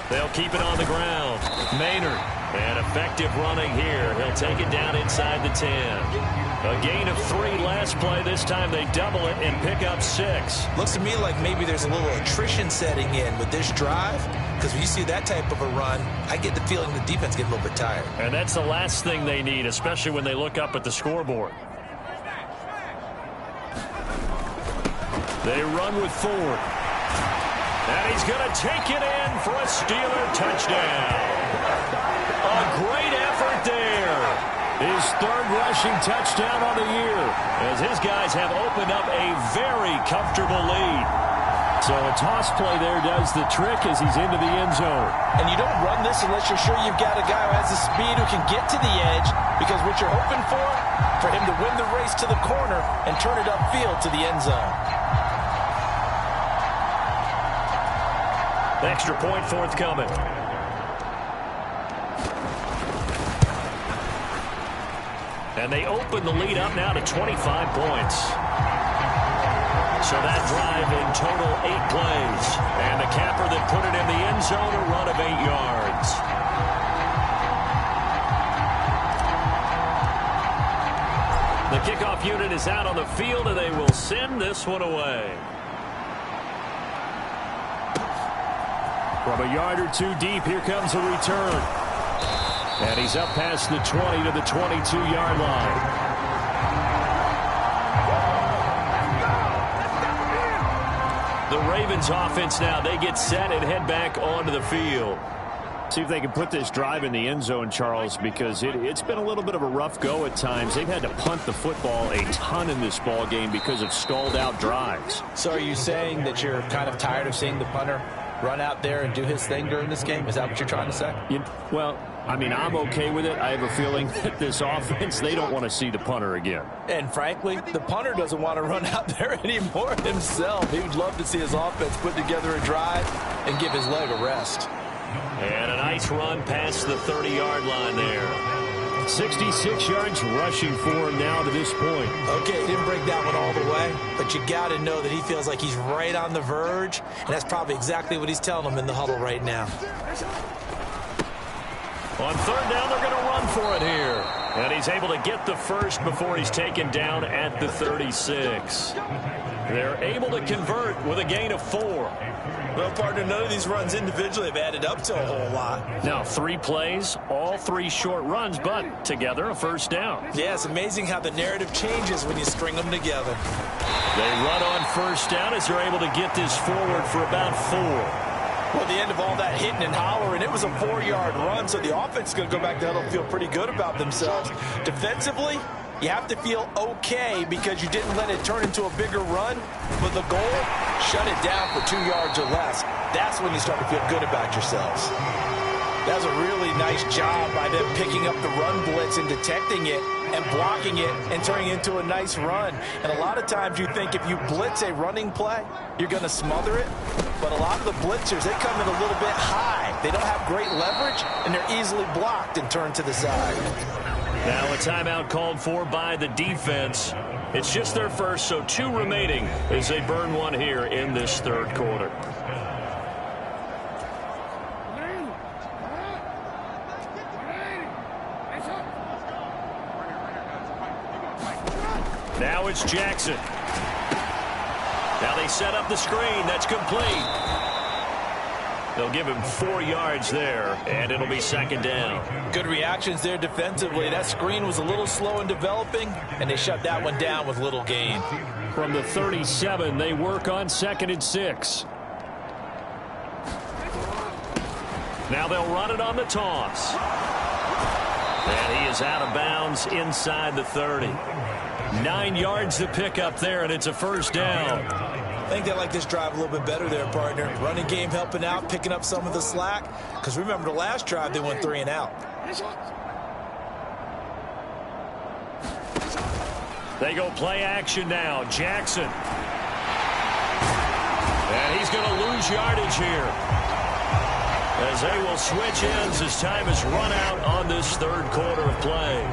They'll keep it on the ground. Maynard, and effective running here. He'll take it down inside the 10. A gain of 3 last play. This time they double it and pick up 6. Looks to me like maybe there's a little attrition setting in with this drive, because when you see that type of a run, I get the feeling the defense gets a little bit tired. And that's the last thing they need, especially when they look up at the scoreboard. They run with Ford. And he's going to take it in for a Steeler touchdown. A great effort there. His 3rd rushing touchdown on the year, as his guys have opened up a very comfortable lead. So a toss play there does the trick as he's into the end zone. And you don't run this unless you're sure you've got a guy who has the speed who can get to the edge, because what you're hoping for him to win the race to the corner and turn it upfield to the end zone. Extra point forthcoming. And they open the lead up now to 25 points. So that drive in total 8 plays. And the capper that put it in the end zone, a run of 8 yards. The kickoff unit is out on the field, and they will send this one away. From a yard or 2 deep, here comes a return. And he's up past the 20 to the 22-yard line. The Ravens offense now, they get set and head back onto the field. See if they can put this drive in the end zone, Charles, because it's been a little bit of a rough go at times. They've had to punt the football a ton in this ball game because of stalled-out drives. So are you saying that you're kind of tired of seeing the punter run out there and do his thing during this game? Is that what you're trying to say? Well, I mean, I'm okay with it. I have a feeling that this offense, they don't want to see the punter again. And frankly, the punter doesn't want to run out there anymore himself. He would love to see his offense put together a drive and give his leg a rest. And a nice run past the 30-yard line there. 66 yards rushing for him now to this point. Okay, didn't break that one all the way, but you got to know that he feels like he's right on the verge, and that's probably exactly what he's telling them in the huddle right now. On 3rd down, they're going to run for it here. And he's able to get the first before he's taken down at the 36. They're able to convert with a gain of 4. Well, partner, none of these runs individually have added up to a whole lot. Now 3 plays, all 3 short runs, but together a first down. Yeah, it's amazing how the narrative changes when you string them together. They run on first down as they're able to get this forward for about 4. Well, at the end of all that hitting and hollering, it was a 4-yard run, so the offense is going to go back to huddle and feel pretty good about themselves. Defensively, you have to feel okay because you didn't let it turn into a bigger run, but the goal, shut it down for 2 yards or less. That's when you start to feel good about yourselves. That was a really nice job by them picking up the run blitz and detecting it and blocking it and turning it into a nice run. And a lot of times you think if you blitz a running play, you're going to smother it. But a lot of the blitzers, they come in a little bit high. They don't have great leverage, and they're easily blocked and turned to the side. Now a timeout called for by the defense. It's just their first, so 2 remaining as they burn one here in this third quarter. Now it's Jackson. Now they set up the screen. That's complete. They'll give him 4 yards there, and it'll be second down. Good reactions there defensively. That screen was a little slow in developing, and they shut that one down with little gain. From the 37, they work on 2nd and 6. Now they'll run it on the toss. And he is out of bounds inside the 30. 9 yards to pick up there, and it's a first down. I think they like this drive a little bit better there, partner. Running game helping out, picking up some of the slack. Because remember, the last drive, they went 3 and out. They go play action now. Jackson. And he's going to lose yardage here, as they will switch ends as time is run out on this third quarter of play.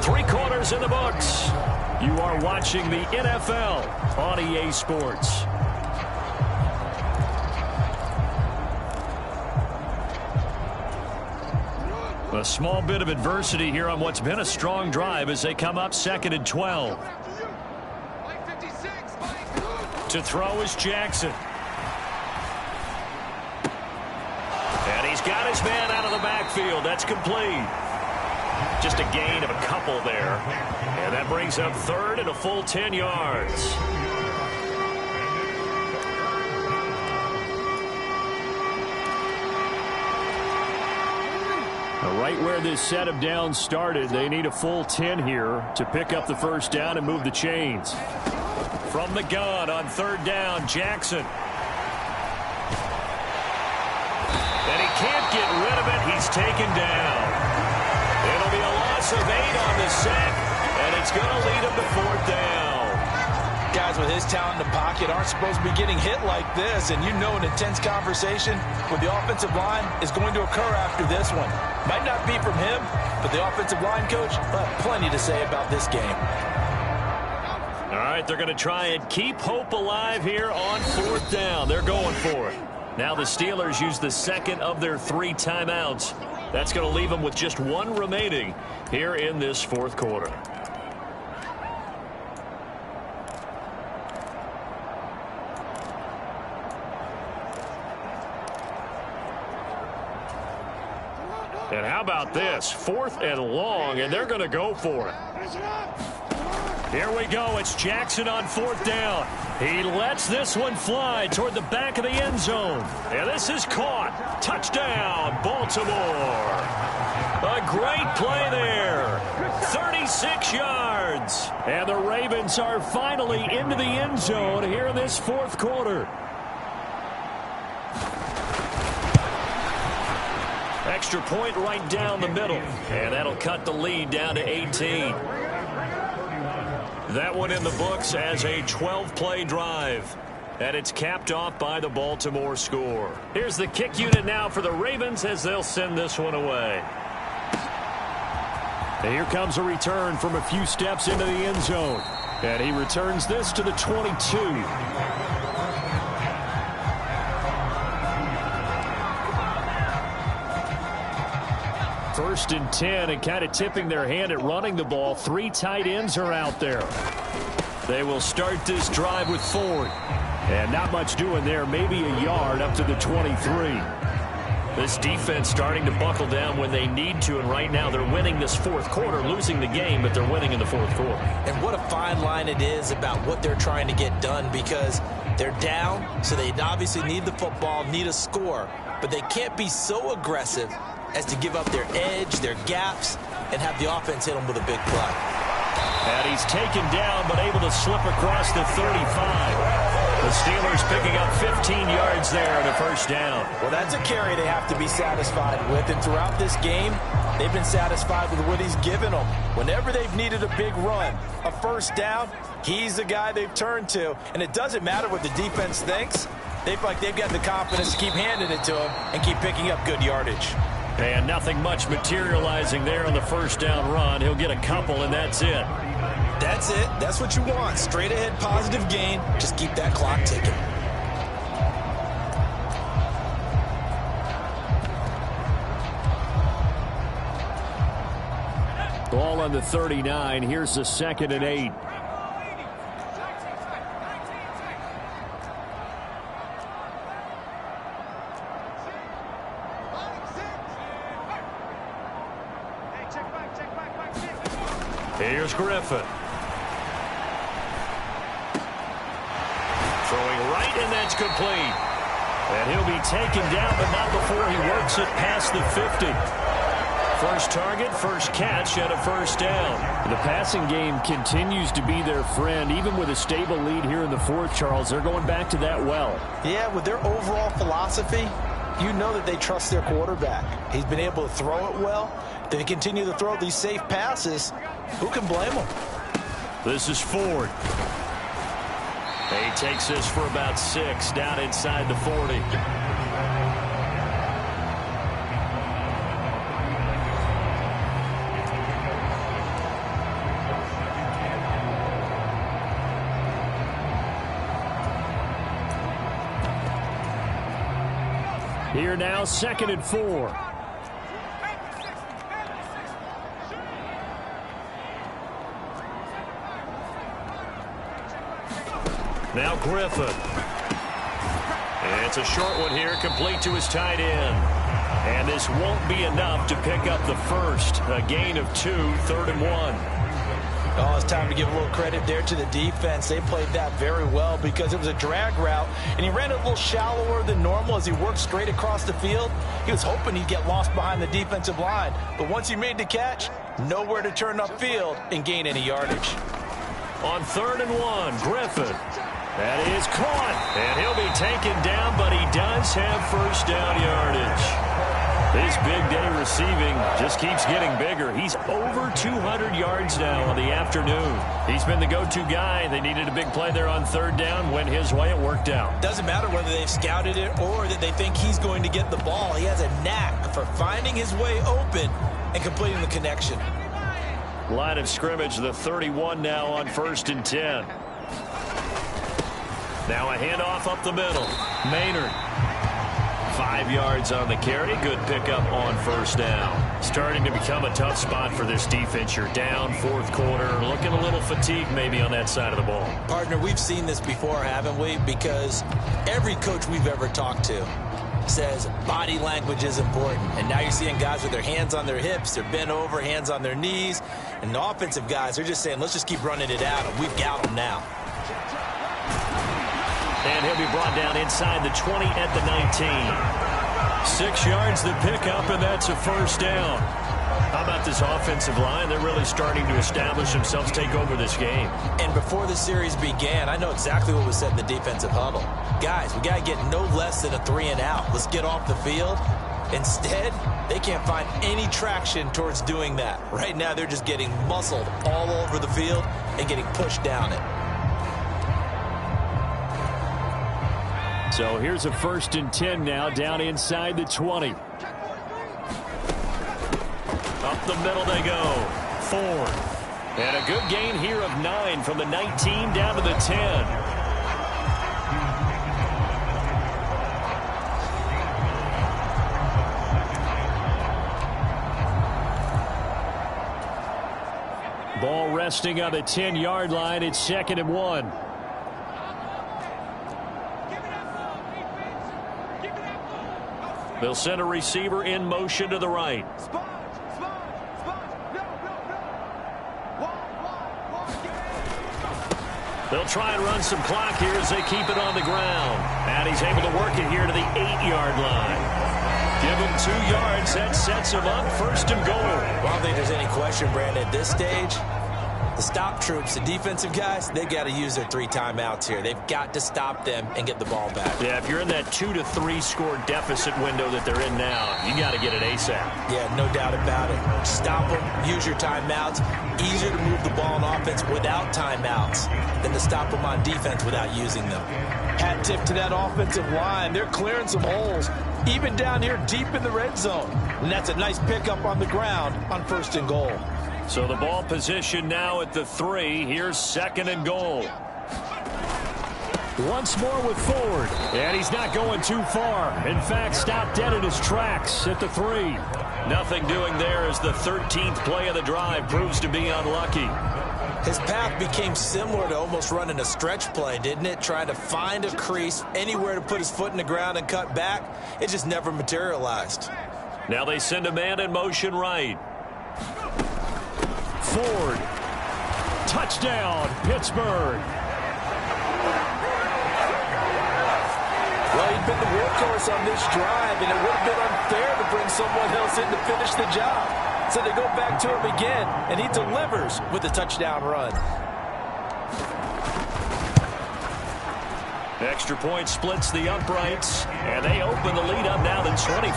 3 quarters in the books. You are watching the NFL on EA Sports. A small bit of adversity here on what's been a strong drive as they come up 2nd and 12. To throw is Jackson. And he's got his man out of the backfield. That's complete. Just a gain of a couple there. And that brings up 3rd and a full 10 yards. Right where this set of downs started, they need a full 10 here to pick up the first down and move the chains. From the gun on 3rd down, Jackson. And he can't get rid of it. He's taken down. It'll be a loss of 8 on the sack, and it's going to lead him to 4th down. Guys with his talent in the pocket aren't supposed to be getting hit like this, and you know an intense conversation with the offensive line is going to occur after this one. Might not be from him, but the offensive line coach will have plenty to say about this game. All right, they're going to try and keep hope alive here on 4th down. They're going for it. Now the Steelers use the 2nd of their 3 timeouts. That's going to leave them with just 1 remaining here in this 4th quarter. And how about this? 4th and long, and they're going to go for it. Here we go. It's Jackson on 4th down. He lets this one fly toward the back of the end zone. And this is caught. Touchdown, Baltimore. A great play there. 36 yards. And the Ravens are finally into the end zone here in this 4th quarter. Extra point right down the middle. And that'll cut the lead down to 18. That one in the books as a 12-play drive. And it's capped off by the Baltimore score. Here's the kick unit now for the Ravens as they'll send this one away. And here comes a return from a few steps into the end zone. And he returns this to the 22. First and 10, and kind of tipping their hand at running the ball. 3 tight ends are out there. They will start this drive with Ford. And not much doing there, maybe a yard up to the 23. This defense starting to buckle down when they need to, and right now they're winning this fourth quarter, losing the game, but they're winning in the fourth quarter. And what a fine line it is about what they're trying to get done, because they're down, so they obviously need the football, need a score, but they can't be so aggressive as to give up their edge, their gaps, and have the offense hit them with a big play. And he's taken down, but able to slip across the 35. The Steelers picking up 15 yards there and a first down. Well, that's a carry they have to be satisfied with. And throughout this game, they've been satisfied with what he's given them. Whenever they've needed a big run, a first down, he's the guy they've turned to. And it doesn't matter what the defense thinks. They've got the confidence to keep handing it to him and keep picking up good yardage. And nothing much materializing there on the first down run. He'll get a couple, and that's it. That's it. That's what you want. Straight ahead positive gain. Just keep that clock ticking. Ball on the 39. Here's the 2nd and 8. Here's Griffin. Throwing right, and that's complete. And he'll be taken down, but not before he works it past the 50. First target, first catch, and a first down. The passing game continues to be their friend. Even with a stable lead here in the fourth, Charles, they're going back to that well. Yeah, with their overall philosophy, you know that they trust their quarterback. He's been able to throw it well. They continue to throw these safe passes. Who can blame them? This is Ford. He takes this for about 6 down inside the 40. Here now, 2nd and 4. Now Griffin. And it's a short one here, complete to his tight end. And this won't be enough to pick up the first. A gain of 2, 3rd and 1. Oh, it's time to give a little credit there to the defense. They played that very well because it was a drag route, and he ran it a little shallower than normal as he worked straight across the field. He was hoping he'd get lost behind the defensive line, but once he made the catch, nowhere to turn upfield and gain any yardage. On 3rd and 1, Griffin. That is caught, and he'll be taken down, but he does have first down yardage. This big day receiving just keeps getting bigger. He's over 200 yards now on the afternoon. He's been the go-to guy. They needed a big play there on 3rd down. Went his way. It worked out. Doesn't matter whether they've scouted it or that they think he's going to get the ball. He has a knack for finding his way open and completing the connection. Line of scrimmage, the 31 now on 1st and 10. Now a handoff up the middle. Maynard. 5 yards on the carry. Good pickup on 1st down. Starting to become a tough spot for this defense. You're down 4th quarter. Looking a little fatigued maybe on that side of the ball. Partner, we've seen this before, haven't we? Because every coach we've ever talked to says body language is important. And now you're seeing guys with their hands on their hips. They're bent over, hands on their knees. And the offensive guys are just saying, let's just keep running it at them. We've got them now. And he'll be brought down inside the 20 at the 19. 6 yards to pick up, and that's a first down. How about this offensive line? They're really starting to establish themselves, take over this game. And before the series began, I know exactly what was said in the defensive huddle. Guys, we got to get no less than a 3 and out. Let's get off the field. Instead, they can't find any traction towards doing that. Right now, they're just getting muscled all over the field and getting pushed down it. So here's a 1st and 10 now, down inside the 20. Up the middle they go. Ford. And a good gain here of 9 from the 19 down to the 10. Ball resting on the 10-yard line. It's 2nd and 1. They'll send a receiver in motion to the right. They'll try and run some clock here as they keep it on the ground. And he's able to work it here to the 8-yard line. Give him 2 yards. That sets him up 1st and goal. Well, I don't think there's any question, Brandon, at this stage. The stop troops, the defensive guys, they've got to use their 3 timeouts here. They've got to stop them and get the ball back. Yeah, if you're in that 2 to 3 score deficit window that they're in now, you got to get it ASAP. Yeah, no doubt about it. Stop them, use your timeouts. Easier to move the ball on offense without timeouts than to stop them on defense without using them. Hat tip to that offensive line. They're clearing some holes, even down here deep in the red zone. And that's a nice pickup on the ground on 1st and goal. So the ball position now at the 3. Here's 2nd and goal. Once more with Ford. And he's not going too far. In fact, stopped dead in his tracks at the 3. Nothing doing there as the 13th play of the drive proves to be unlucky. His path became similar to almost running a stretch play, didn't it? Trying to find a crease, anywhere to put his foot in the ground and cut back. It just never materialized. Now they send a man in motion right. Ford. Touchdown, Pittsburgh. Well, he'd been the workhorse on this drive, and it would have been unfair to bring someone else in to finish the job. So they go back to him again, and he delivers with a touchdown run. Extra point splits the uprights, and they open the lead up now to 25.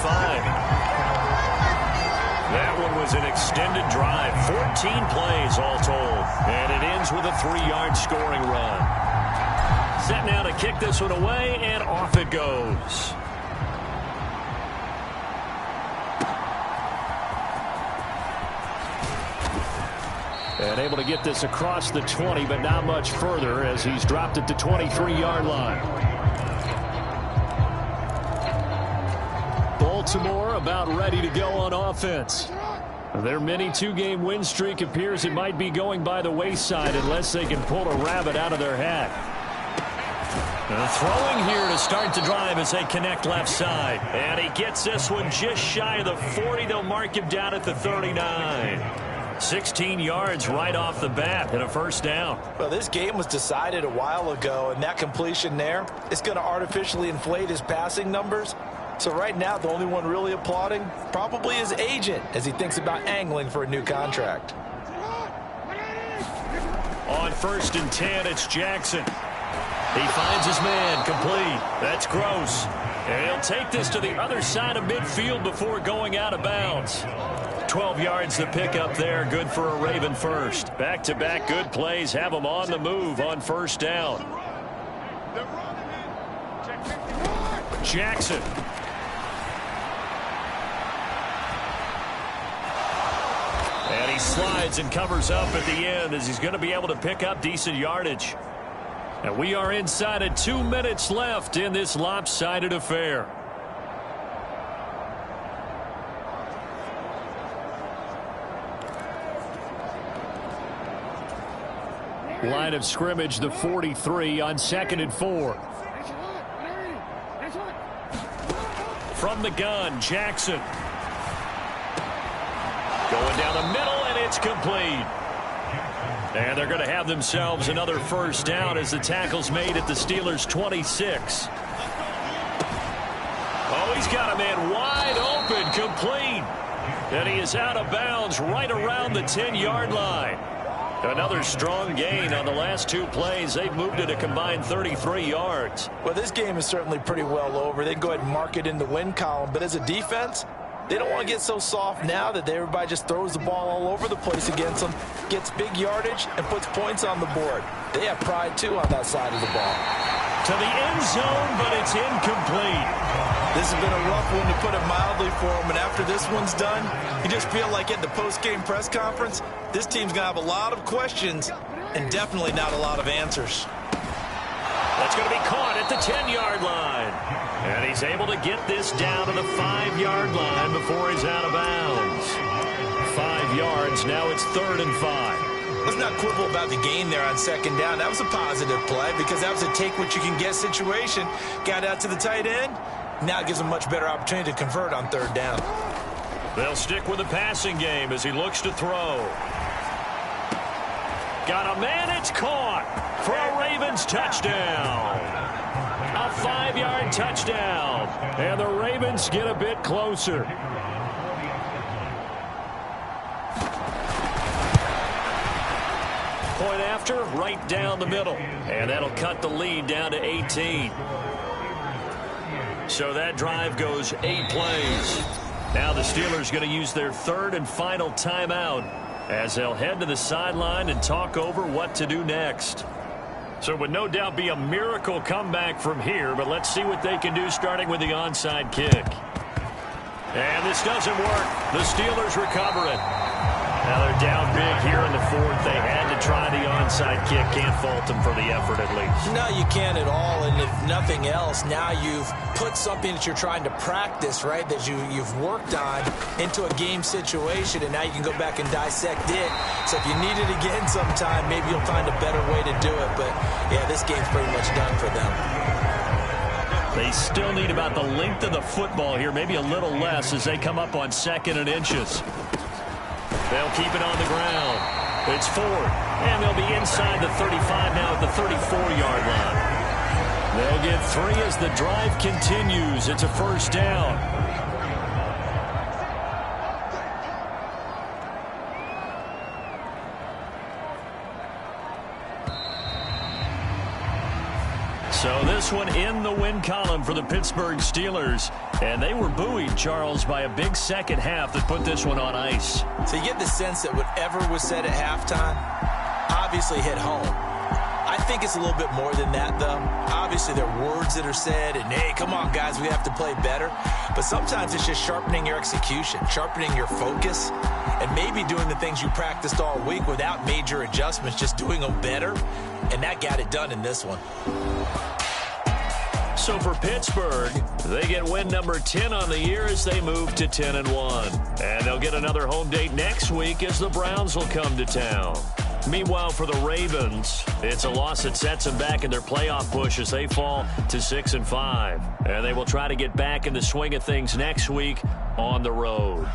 That one was an extended drive, 14 plays all told, and it ends with a 3-yard scoring run. Set now to kick this one away, and off it goes. And able to get this across the 20, but not much further as he's dropped it to 23-yard line. Baltimore about ready to go on offense. Their mini 2-game win streak appears it might be going by the wayside unless they can pull a rabbit out of their hat. Throwing here to start the drive as they connect left side. And he gets this one just shy of the 40. They'll mark him down at the 39. 16 yards right off the bat and a 1st down. Well, this game was decided a while ago, and that completion there is going to artificially inflate his passing numbers. So right now, the only one really applauding probably his agent as he thinks about angling for a new contract. On 1st and 10, it's Jackson. He finds his man, complete. That's Gross. And he'll take this to the other side of midfield before going out of bounds. 12 yards to pick up there. Good for a Raven 1st. Back-to-back good plays have him on the move on 1st down. Jackson. And he slides and covers up at the end as he's going to be able to pick up decent yardage. And we are inside of 2 minutes left in this lopsided affair. Line of scrimmage, the 43 on 2nd and 4. From the gun, Jackson. Going down the middle, and it's complete. And they're going to have themselves another 1st down as the tackle's made at the Steelers' 26. Oh, he's got a man wide open, complete. And he is out of bounds right around the 10-yard line. Another strong gain on the last 2 plays. They've moved it a combined 33 yards. Well, this game is certainly pretty well over. They can go ahead and mark it in the win column. But as a defense, they don't want to get so soft now that everybody just throws the ball all over the place against them, gets big yardage, and puts points on the board. They have pride, too, on that side of the ball. To the end zone, but it's incomplete. This has been a rough one, to put it mildly, for him. And after this one's done, you just feel like at the post-game press conference, this team's going to have a lot of questions and definitely not a lot of answers. That's going to be caught at the 10-yard line. And he's able to get this down to the 5-yard line before he's out of bounds. 5 yards. Now it's 3rd and 5. Let's not quibble about the gain there on 2nd down. That was a positive play because that was a take-what-you-can-get situation. Got out to the tight end, Now it gives him much better opportunity to convert on third down. They'll stick with the passing game as he looks to throw. Got a man, it's caught for a Ravens touchdown. A 5-yard touchdown. And the Ravens get a bit closer. Point after, right down the middle. And that'll cut the lead down to 18. So that drive goes 8 plays. Now the Steelers going to use their third and final timeout as they'll head to the sideline and talk over what to do next. So it would no doubt be a miracle comeback from here, but let's see what they can do starting with the onside kick. And this doesn't work. The Steelers recover it. Now they're down big here in the fourth. They had to try the onside kick. Can't fault them for the effort at least. No, you can't at all. And if nothing else, now you've put something that you're trying to practice, right, that you've worked on into a game situation, and now you can go back and dissect it. So if you need it again sometime, maybe you'll find a better way to do it. But, yeah, this game's pretty much done for them. They still need about the length of the football here, maybe a little less as they come up on 2nd and inches. They'll keep it on the ground. It's 4th, and they'll be inside the 35 now at the 34-yard line. They'll get 3 as the drive continues. It's a first down. So this one in the win column for the Pittsburgh Steelers. And they were buoyed, Charles, by a big second half that put this one on ice. So you get the sense that whatever was said at halftime obviously hit home. I think it's a little bit more than that, though. Obviously, there are words that are said, and, hey, come on, guys, we have to play better. But sometimes it's just sharpening your execution, sharpening your focus, and maybe doing the things you practiced all week without major adjustments, just doing them better. And that got it done in this one. So for Pittsburgh, they get win number 10 on the year as they move to 10-1. And they'll get another home date next week as the Browns will come to town. Meanwhile, for the Ravens, it's a loss that sets them back in their playoff push as they fall to 6-5. And they will try to get back in the swing of things next week on the road.